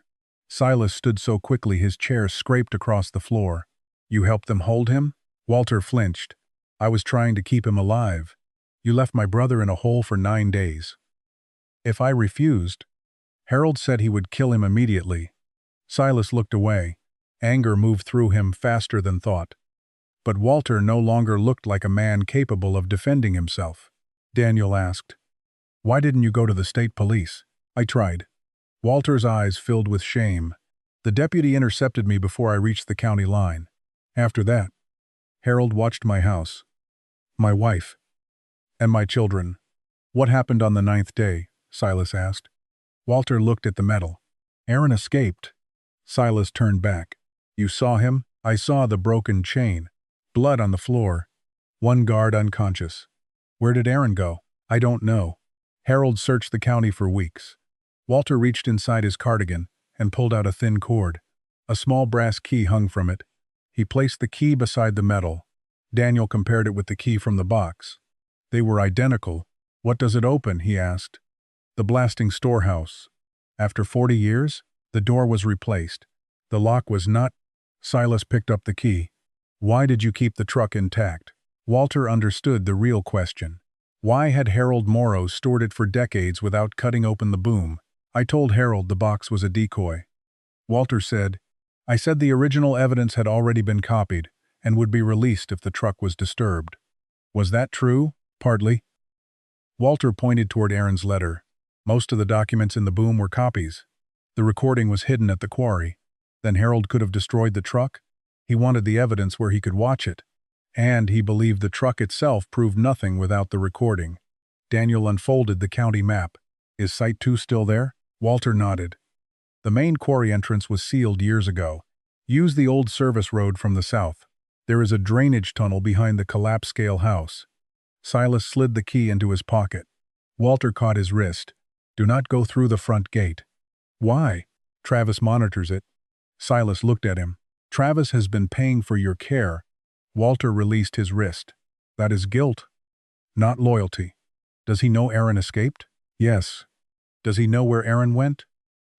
Silas stood so quickly his chair scraped across the floor. You helped them hold him? Walter flinched. I was trying to keep him alive. You left my brother in a hole for 9 days. If I refused, Harold said he would kill him immediately. Silas looked away. Anger moved through him faster than thought. But Walter no longer looked like a man capable of defending himself. Daniel asked, "Why didn't you go to the state police?" I tried. Walter's eyes filled with shame. The deputy intercepted me before I reached the county line. After that, Harold watched my house, my wife, and my children. What happened on the 9th day? Silas asked. Walter looked at the metal. Aaron escaped. Silas turned back. You saw him? I saw the broken chain. Blood on the floor. One guard unconscious. Where did Aaron go? I don't know. Harold searched the county for weeks. Walter reached inside his cardigan and pulled out a thin cord. A small brass key hung from it. He placed the key beside the metal. Daniel compared it with the key from the box. They were identical. What does it open? He asked. The blasting storehouse. After 40 years, the door was replaced. The lock was not. Silas picked up the key. Why did you keep the truck intact? Walter understood the real question. Why had Harold Morrow stored it for decades without cutting open the boom? I told Harold the box was a decoy. Walter said, I said the original evidence had already been copied and would be released if the truck was disturbed. Was that true? Partly. Walter pointed toward Aaron's letter. Most of the documents in the boom were copies. The recording was hidden at the quarry. Then Harold could have destroyed the truck. He wanted the evidence where he could watch it. And he believed the truck itself proved nothing without the recording. Daniel unfolded the county map. Is Site 2 still there? Walter nodded. The main quarry entrance was sealed years ago. Use the old service road from the south. There is a drainage tunnel behind the collapse-scale house. Silas slid the key into his pocket. Walter caught his wrist. Do not go through the front gate. Why? Travis monitors it. Silas looked at him. Travis has been paying for your care. Walter released his wrist. That is guilt, not loyalty. Does he know Aaron escaped? Yes. Does he know where Aaron went?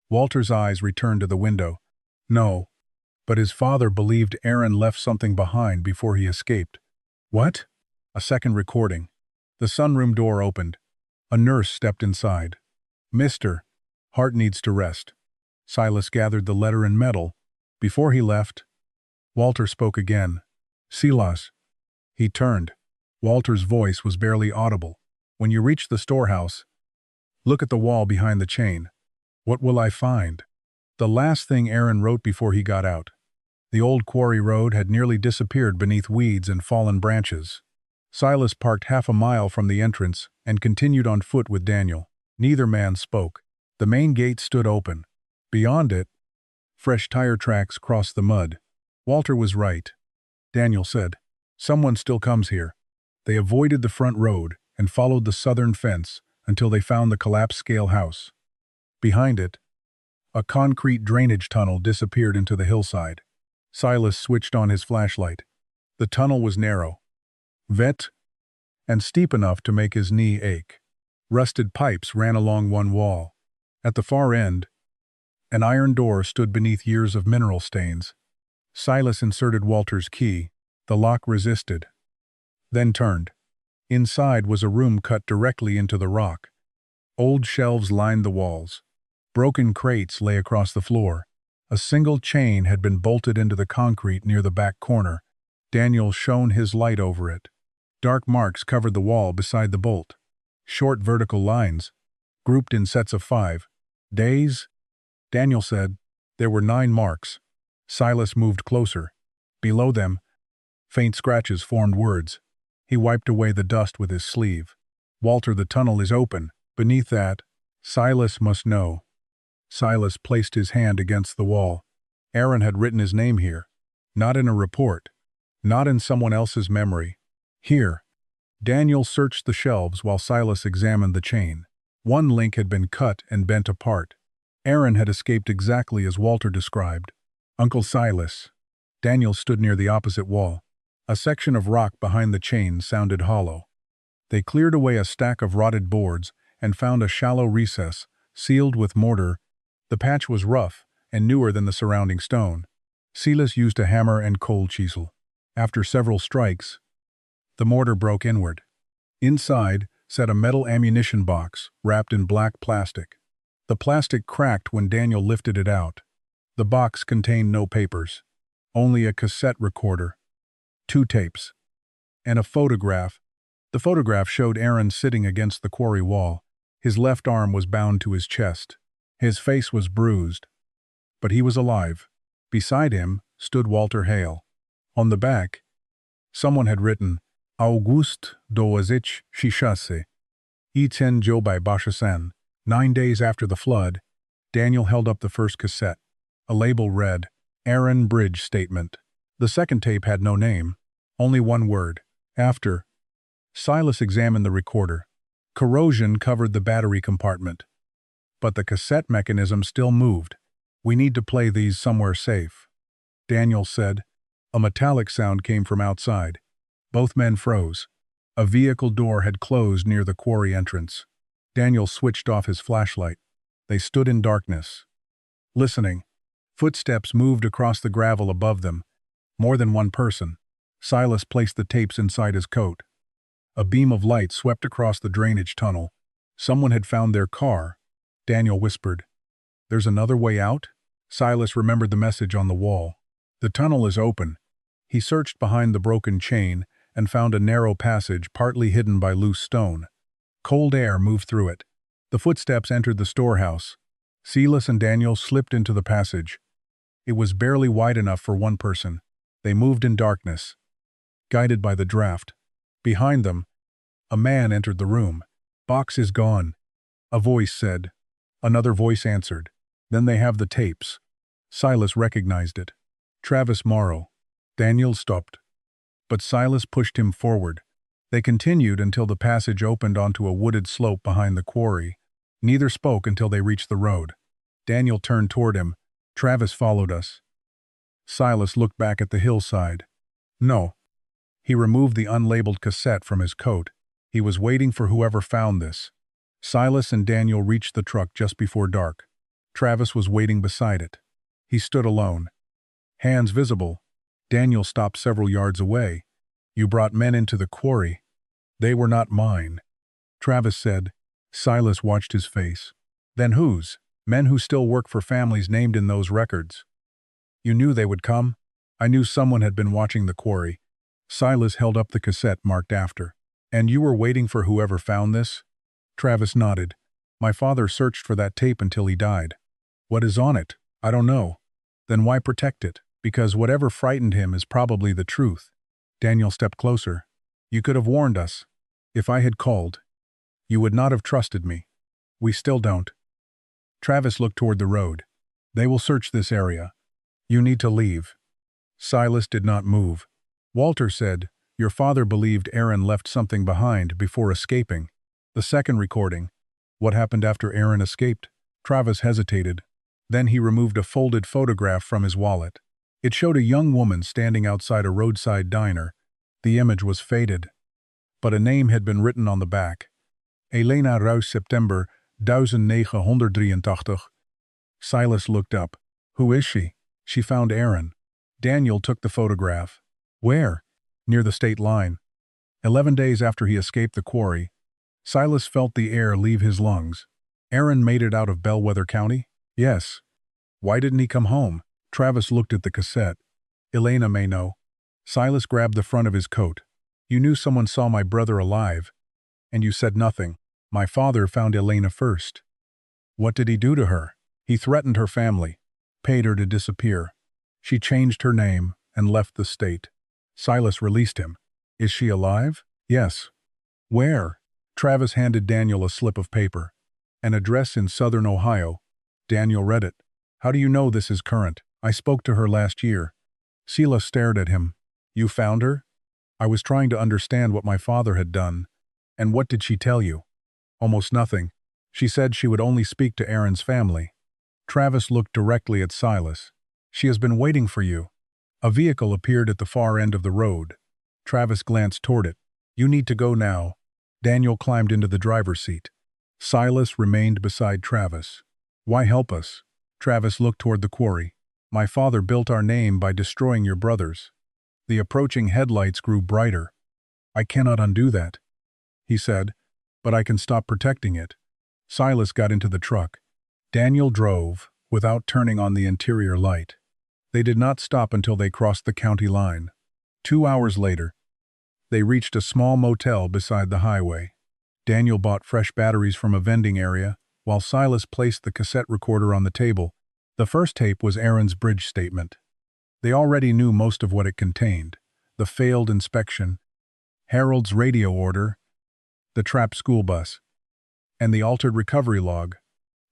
Walter's eyes returned to the window. No. But his father believed Aaron left something behind before he escaped. What? A second recording. The sunroom door opened. A nurse stepped inside. Mister, Hart needs to rest. Silas gathered the letter and metal. Before he left, Walter spoke again. Silas. He turned. Walter's voice was barely audible. When you reach the storehouse, look at the wall behind the chain. What will I find? The last thing Aaron wrote before he got out. The old quarry road had nearly disappeared beneath weeds and fallen branches. Silas parked half a mile from the entrance and continued on foot with Daniel. Neither man spoke. The main gate stood open. Beyond it, fresh tire tracks crossed the mud. Walter was right. Daniel said, someone still comes here. They avoided the front road and followed the southern fence until they found the collapse-scale house. Behind it, a concrete drainage tunnel disappeared into the hillside. Silas switched on his flashlight. The tunnel was narrow, wet, and steep enough to make his knee ache. Rusted pipes ran along one wall. At the far end, an iron door stood beneath years of mineral stains. Silas inserted Walter's key. The lock resisted, then turned. Inside was a room cut directly into the rock. Old shelves lined the walls. Broken crates lay across the floor. A single chain had been bolted into the concrete near the back corner. Daniel shone his light over it. Dark marks covered the wall beside the bolt. Short vertical lines, grouped in sets of 5. Days? Daniel said. There were 9 marks. Silas moved closer. Below them, faint scratches formed words. He wiped away the dust with his sleeve. Walter, the tunnel is open. Beneath that, Silas must know. Silas placed his hand against the wall. Aaron had written his name here. Not in a report. Not in someone else's memory. Here. Daniel searched the shelves while Silas examined the chain. One link had been cut and bent apart. Aaron had escaped exactly as Walter described. Uncle Silas. Daniel stood near the opposite wall. A section of rock behind the chain sounded hollow. They cleared away a stack of rotted boards and found a shallow recess, sealed with mortar. The patch was rough, and newer than the surrounding stone. Silas used a hammer and cold chisel. After several strikes, the mortar broke inward. Inside sat a metal ammunition box wrapped in black plastic. The plastic cracked when Daniel lifted it out. The box contained no papers, only a cassette recorder, 2 tapes, and a photograph. The photograph showed Aaron sitting against the quarry wall. His left arm was bound to his chest. His face was bruised, but he was alive. Beside him stood Walter Hale. On the back, someone had written, August 2016, Iten Jobai Bashasan. 9 days after the flood, Daniel held up the first cassette. A label read, Aaron Bridge Statement. The second tape had no name, only one word, after. Silas examined the recorder. Corrosion covered the battery compartment, but the cassette mechanism still moved. We need to play these somewhere safe, Daniel said. A metallic sound came from outside. Both men froze. A vehicle door had closed near the quarry entrance. Daniel switched off his flashlight. They stood in darkness, listening. Footsteps moved across the gravel above them. More than one person. Silas placed the tapes inside his coat. A beam of light swept across the drainage tunnel. Someone had found their car. Daniel whispered, There's another way out? Silas remembered the message on the wall. The tunnel is open. He searched behind the broken chain and found a narrow passage partly hidden by loose stone. Cold air moved through it. The footsteps entered the storehouse. Silas and Daniel slipped into the passage. It was barely wide enough for one person. They moved in darkness, guided by the draft. Behind them, a man entered the room. Box is gone, a voice said. Another voice answered. Then they have the tapes. Silas recognized it. Travis Morrow. Daniel stopped, but Silas pushed him forward. They continued until the passage opened onto a wooded slope behind the quarry. Neither spoke until they reached the road. Daniel turned toward him. Travis followed us. Silas looked back at the hillside. No. He removed the unlabeled cassette from his coat. He was waiting for whoever found this. Silas and Daniel reached the truck just before dark. Travis was waiting beside it. He stood alone, hands visible. Daniel stopped several yards away. You brought men into the quarry. They were not mine, Travis said. Silas watched his face. Then whose? Men who still work for families named in those records. You knew they would come? I knew someone had been watching the quarry. Silas held up the cassette marked after. And you were waiting for whoever found this? Travis nodded. My father searched for that tape until he died. What is on it? I don't know. Then why protect it? Because whatever frightened him is probably the truth. Daniel stepped closer. You could have warned us. If I had called, you would not have trusted me. We still don't. Travis looked toward the road. They will search this area. You need to leave. Silas did not move. Walter said, Your father believed Aaron left something behind before escaping. The second recording. What happened after Aaron escaped? Travis hesitated. Then he removed a folded photograph from his wallet. It showed a young woman standing outside a roadside diner. The image was faded, but a name had been written on the back. Elena Ruis, September 1983. Silas looked up. Who is she? She found Aaron. Daniel took the photograph. Where? Near the state line. 11 days after he escaped the quarry. Silas felt the air leave his lungs. Aaron made it out of Bellwether County? Yes. Why didn't he come home? Travis looked at the cassette. Elena may know. Silas grabbed the front of his coat. You knew someone saw my brother alive, and you said nothing. My father found Elena first. What did he do to her? He threatened her family, paid her to disappear. She changed her name and left the state. Silas released him. Is she alive? Yes. Where? Travis handed Daniel a slip of paper. An address in southern Ohio. Daniel read it. How do you know this is current? I spoke to her last year. Silas stared at him. You found her? I was trying to understand what my father had done. And what did she tell you? Almost nothing. She said she would only speak to Aaron's family. Travis looked directly at Silas. She has been waiting for you. A vehicle appeared at the far end of the road. Travis glanced toward it. You need to go now. Daniel climbed into the driver's seat. Silas remained beside Travis. Why help us? Travis looked toward the quarry. My father built our name by destroying your brothers. The approaching headlights grew brighter. I cannot undo that, he said, but I can stop protecting it. Silas got into the truck. Daniel drove, without turning on the interior light. They did not stop until they crossed the county line. 2 hours later, they reached a small motel beside the highway. Daniel bought fresh batteries from a vending area, while Silas placed the cassette recorder on the table. The first tape was Aaron's bridge statement. They already knew most of what it contained: the failed inspection, Harold's radio order, the trapped school bus, and the altered recovery log.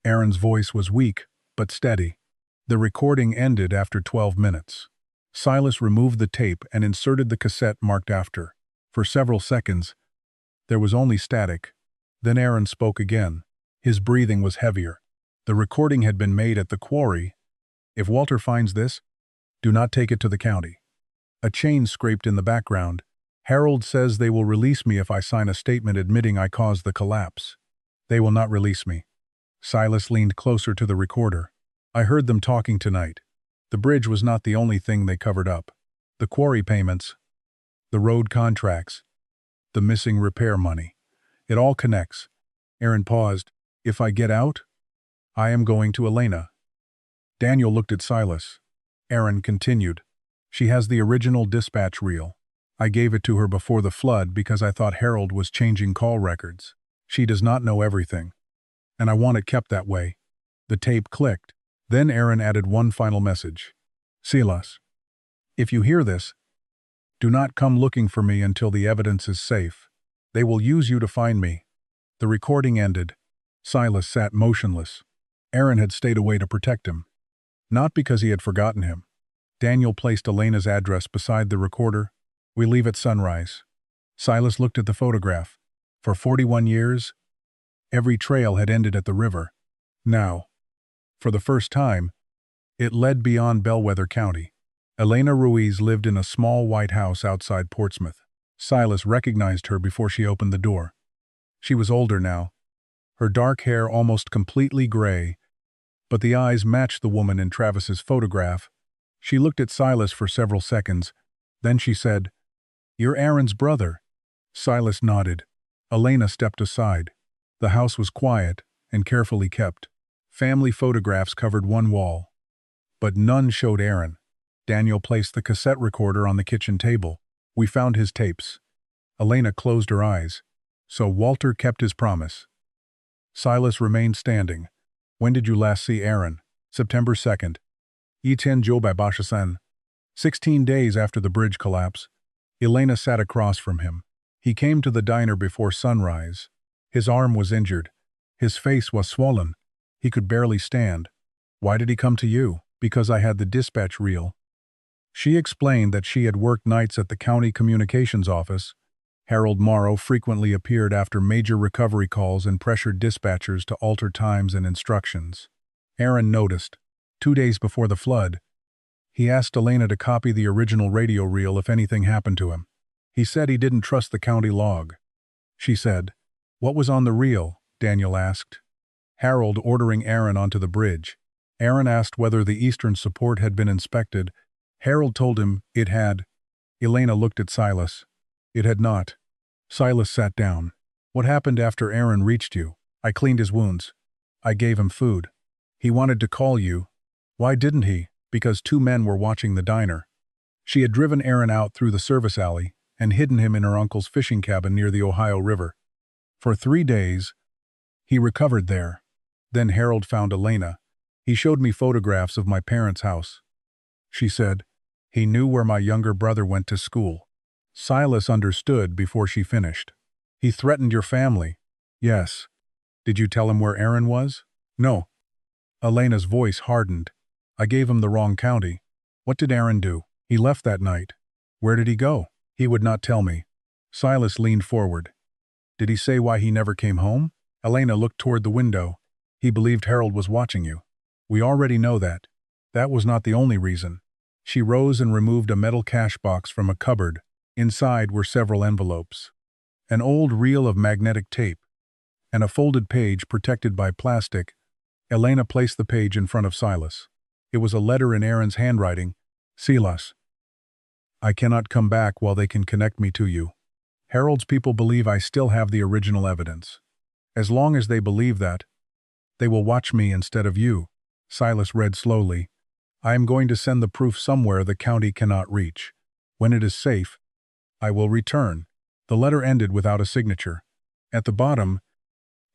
Aaron's voice was weak, but steady. The recording ended after 12 minutes. Silas removed the tape and inserted the cassette marked after. For several seconds, there was only static. Then Aaron spoke again. His breathing was heavier. The recording had been made at the quarry. If Walter finds this, do not take it to the county. A chain scraped in the background. Harold says they will release me if I sign a statement admitting I caused the collapse. They will not release me. Silas leaned closer to the recorder. I heard them talking tonight. The bridge was not the only thing they covered up. The quarry payments, the road contracts, the missing repair money. It all connects. Aaron paused. If I get out, I am going to Elena. Daniel looked at Silas. Aaron continued. She has the original dispatch reel. I gave it to her before the flood because I thought Harold was changing call records. She does not know everything, and I want it kept that way. The tape clicked. Then Aaron added one final message. Silas, if you hear this, do not come looking for me until the evidence is safe. They will use you to find me. The recording ended. Silas sat motionless. Aaron had stayed away to protect him. Not because he had forgotten him. Daniel placed Elena's address beside the recorder. We leave at sunrise. Silas looked at the photograph. For 41 years, every trail had ended at the river. Now, for the first time, it led beyond Bellwether County. Elena Ruiz lived in a small white house outside Portsmouth. Silas recognized her before she opened the door. She was older now, her dark hair almost completely gray, but the eyes matched the woman in Travis's photograph. She looked at Silas for several seconds. Then she said, "You're Aaron's brother." Silas nodded. Elena stepped aside. The house was quiet and carefully kept. Family photographs covered one wall, but none showed Aaron. Daniel placed the cassette recorder on the kitchen table. We found his tapes. Elena closed her eyes. So Walter kept his promise. Silas remained standing. When did you last see Aaron? September 2nd. Etienne Jobabashasan. 16 days after the bridge collapse. Elena sat across from him. He came to the diner before sunrise. His arm was injured. His face was swollen. He could barely stand. Why did he come to you? Because I had the dispatch reel. She explained that she had worked nights at the county communications office. Harold Morrow frequently appeared after major recovery calls and pressured dispatchers to alter times and instructions. Aaron noticed. 2 days before the flood, he asked Elena to copy the original radio reel if anything happened to him. He said he didn't trust the county log. She said, "What was on the reel?" Daniel asked. Harold ordering Aaron onto the bridge. Aaron asked whether the eastern support had been inspected. Harold told him it had. Elena looked at Silas. It had not. Silas sat down. What happened after Aaron reached you? I cleaned his wounds. I gave him food. He wanted to call you. Why didn't he? Because 2 men were watching the diner. She had driven Aaron out through the service alley and hidden him in her uncle's fishing cabin near the Ohio River. For 3 days, he recovered there. Then Harold found Elena. He showed me photographs of my parents' house. She said, he knew where my younger brother went to school. Silas understood before she finished. He threatened your family. Yes. Did you tell him where Aaron was? No. Elena's voice hardened. I gave him the wrong county. What did Aaron do? He left that night. Where did he go? He would not tell me. Silas leaned forward. Did he say why he never came home? Elena looked toward the window. He believed Harold was watching you. We already know that. That was not the only reason. She rose and removed a metal cash box from a cupboard. Inside were several envelopes, an old reel of magnetic tape, and a folded page protected by plastic. Elena placed the page in front of Silas. It was a letter in Aaron's handwriting. Silas, I cannot come back while they can connect me to you. Harold's people believe I still have the original evidence. As long as they believe that, they will watch me instead of you. Silas read slowly. I am going to send the proof somewhere the county cannot reach. When it is safe, I will return. The letter ended without a signature. At the bottom,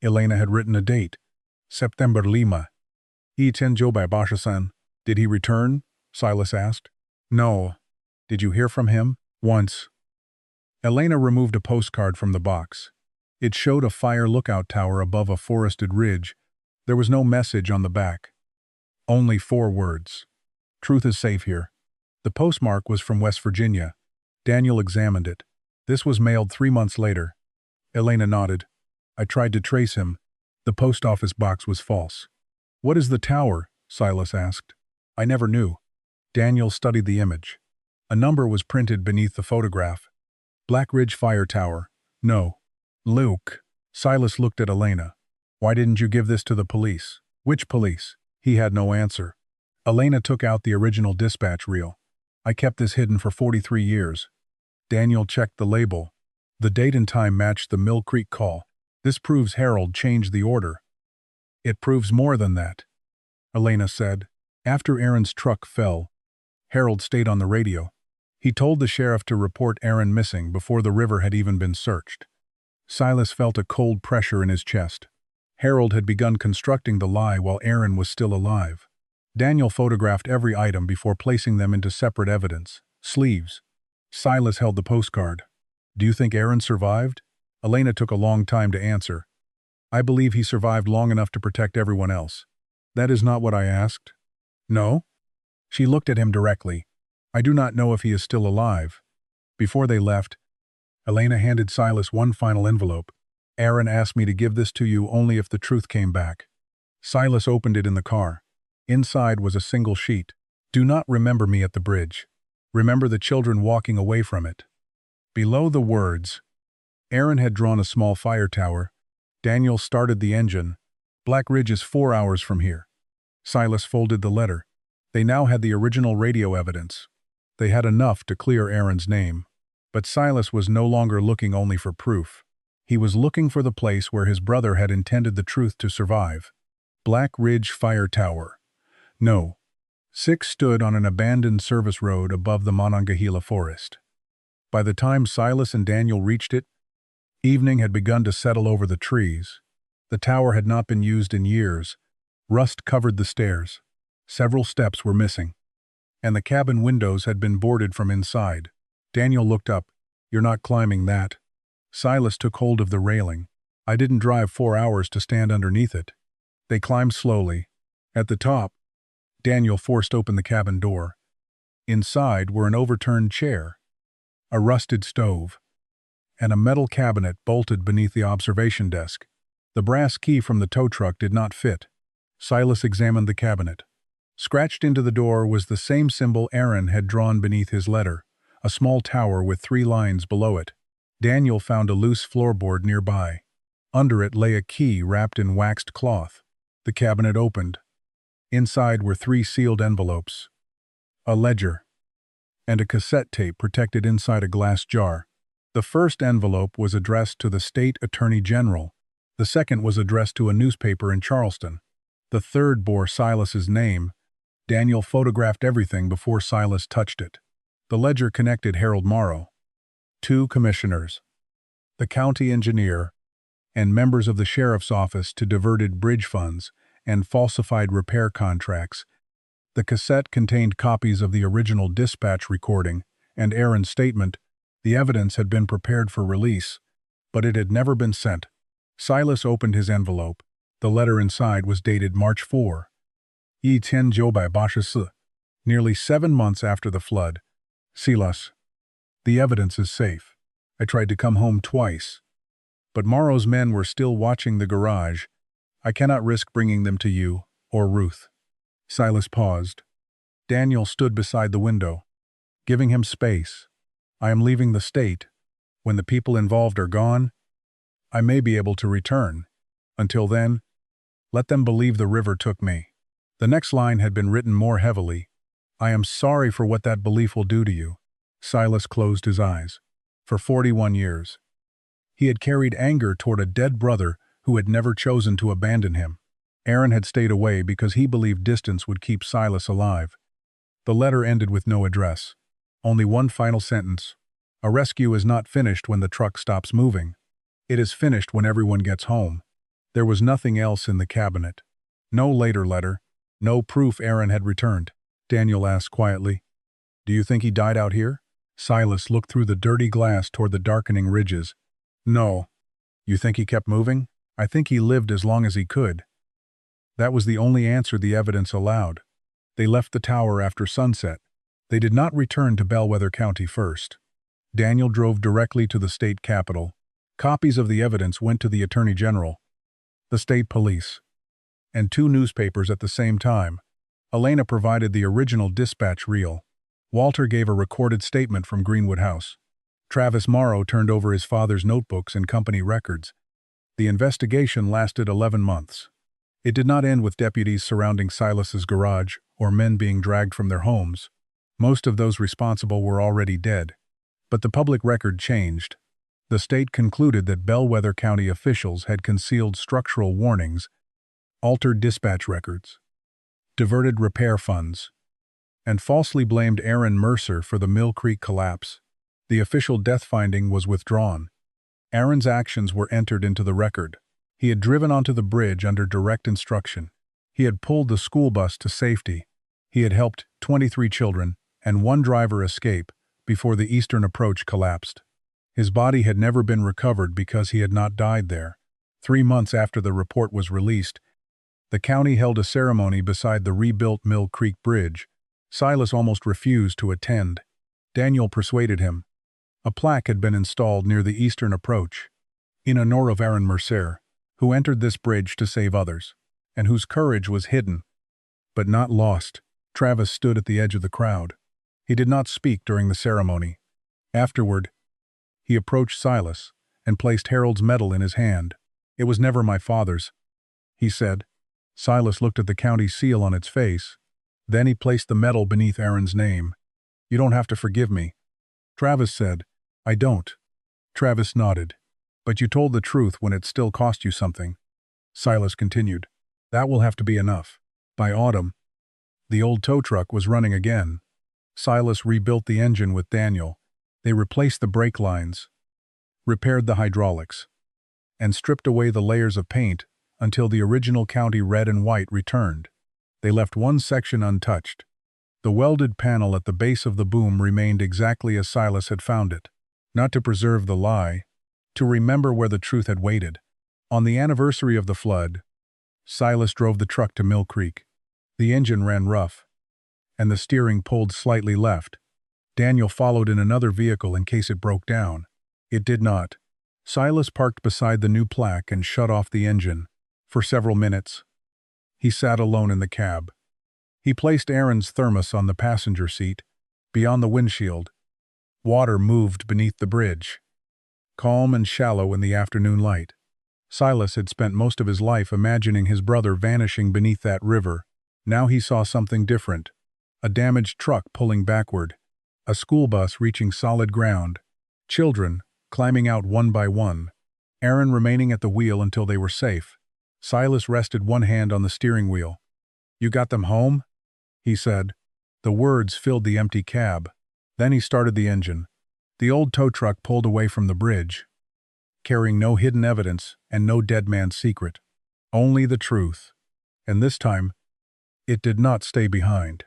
Elena had written a date. September Lima. Jobai Bashasan. Did he return? Silas asked. No. Did you hear from him? Once. Elena removed a postcard from the box. It showed a fire lookout tower above a forested ridge. There was no message on the back. Only 4 words. Truth is safe here. The postmark was from West Virginia. Daniel examined it. This was mailed 3 months later. Elena nodded. I tried to trace him. The post office box was false. What is the tower? Silas asked. I never knew. Daniel studied the image. A number was printed beneath the photograph. Black Ridge Fire Tower. No. Luke. Silas looked at Elena. Why didn't you give this to the police? Which police? He had no answer. Elena took out the original dispatch reel. I kept this hidden for 43 years. Daniel checked the label. The date and time matched the Mill Creek call. This proves Harold changed the order. It proves more than that, Elena said. After Aaron's truck fell, Harold stayed on the radio. He told the sheriff to report Aaron missing before the river had even been searched. Silas felt a cold pressure in his chest. Harold had begun constructing the lie while Aaron was still alive. Daniel photographed every item before placing them into separate evidence. Sleeves. Silas held the postcard. Do you think Aaron survived? Elena took a long time to answer. I believe he survived long enough to protect everyone else. That is not what I asked. No? She looked at him directly. I do not know if he is still alive. Before they left, Elena handed Silas one final envelope. Aaron asked me to give this to you only if the truth came back. Silas opened it in the car. Inside was a single sheet. Do not remember me at the bridge. Remember the children walking away from it. Below the words, Aaron had drawn a small fire tower. Daniel started the engine. Black Ridge is 4 hours from here. Silas folded the letter. They now had the original radio evidence. They had enough to clear Aaron's name. But Silas was no longer looking only for proof. He was looking for the place where his brother had intended the truth to survive. Black Ridge Fire Tower. No. 6 stood on an abandoned service road above the Monongahela forest. By the time Silas and Daniel reached it, evening had begun to settle over the trees. The tower had not been used in years. Rust covered the stairs. Several steps were missing. And the cabin windows had been boarded from inside. Daniel looked up. You're not climbing that. Silas took hold of the railing. I didn't drive 4 hours to stand underneath it. They climbed slowly. At the top, Daniel forced open the cabin door. Inside were an overturned chair, a rusted stove, and a metal cabinet bolted beneath the observation desk. The brass key from the tow truck did not fit. Silas examined the cabinet. Scratched into the door was the same symbol Aaron had drawn beneath his letter, a small tower with 3 lines below it. Daniel found a loose floorboard nearby. Under it lay a key wrapped in waxed cloth. The cabinet opened. Inside were 3 sealed envelopes, a ledger, and a cassette tape protected inside a glass jar. The first envelope was addressed to the state attorney general. The second was addressed to a newspaper in Charleston. The third bore Silas's name. Daniel photographed everything before Silas touched it. The ledger connected Harold Morrow, 2 commissioners, the county engineer, and members of the sheriff's office to diverted bridge funds and falsified repair contracts. The cassette contained copies of the original dispatch recording and Aaron's statement. The evidence had been prepared for release, but it had never been sent. Silas opened his envelope. The letter inside was dated March 4. Nearly 7 months after the flood. Silas, the evidence is safe. I tried to come home twice, but Morrow's men were still watching the garage. I cannot risk bringing them to you or Ruth. Silas paused. Daniel stood beside the window, giving him space. I am leaving the state. When the people involved are gone, I may be able to return. Until then, Let them believe the river took me. The next line had been written more heavily. I am sorry for what that belief will do to you. Silas closed his eyes. For 41 years. He had carried anger toward a dead brother who had never chosen to abandon him. Aaron had stayed away because he believed distance would keep Silas alive. The letter ended with no address. Only one final sentence. A rescue is not finished when the truck stops moving. It is finished when everyone gets home. There was nothing else in the cabinet. No later letter. No proof Aaron had returned. Daniel asked quietly. Do you think he died out here? Silas looked through the dirty glass toward the darkening ridges. No. You think he kept moving? I think he lived as long as he could. That was the only answer the evidence allowed. They left the tower after sunset. They did not return to Bellwether County first. Daniel drove directly to the state capitol. Copies of the evidence went to the Attorney General, the state police, and 2 newspapers at the same time. Elena provided the original dispatch reel. Walter gave a recorded statement from Greenwood House. Travis Morrow turned over his father's notebooks and company records. The investigation lasted 11 months. It did not end with deputies surrounding Silas's garage or men being dragged from their homes. Most of those responsible were already dead. But the public record changed. The state concluded that Bellwether County officials had concealed structural warnings, altered dispatch records, diverted repair funds, and falsely blamed Aaron Mercer for the Mill Creek collapse. The official death finding was withdrawn. Aaron's actions were entered into the record. He had driven onto the bridge under direct instruction. He had pulled the school bus to safety. He had helped 23 children and 1 driver escape before the eastern approach collapsed. His body had never been recovered because he had not died there. 3 months after the report was released, the county held a ceremony beside the rebuilt Mill Creek Bridge. Silas almost refused to attend. Daniel persuaded him. A plaque had been installed near the eastern approach, in honor of Aaron Mercer, who entered this bridge to save others, and whose courage was hidden, but not lost. Travis stood at the edge of the crowd. He did not speak during the ceremony. Afterward, he approached Silas and placed Harold's medal in his hand. It was never my father's, he said. Silas looked at the county seal on its face. Then he placed the medal beneath Aaron's name. You don't have to forgive me, Travis said. I don't. Travis nodded. But you told the truth when it still cost you something. Silas continued. That will have to be enough. By autumn, the old tow truck was running again. Silas rebuilt the engine with Daniel. They replaced the brake lines, repaired the hydraulics, and stripped away the layers of paint until the original county red and white returned. They left one section untouched. The welded panel at the base of the boom remained exactly as Silas had found it. Not to preserve the lie, to remember where the truth had waited. On the anniversary of the flood, Silas drove the truck to Mill Creek. The engine ran rough, and the steering pulled slightly left. Daniel followed in another vehicle in case it broke down. It did not. Silas parked beside the new plaque and shut off the engine. For several minutes, he sat alone in the cab. He placed Aaron's thermos on the passenger seat, beyond the windshield. Water moved beneath the bridge, calm and shallow in the afternoon light. Silas had spent most of his life imagining his brother vanishing beneath that river. Now he saw something different. A damaged truck pulling backward, a school bus reaching solid ground, children climbing out one by one, Aaron remaining at the wheel until they were safe. Silas rested one hand on the steering wheel. You got them home? He said. The words filled the empty cab. Then he started the engine. The old tow truck pulled away from the bridge, carrying no hidden evidence and no dead man's secret. Only the truth. And this time, it did not stay behind.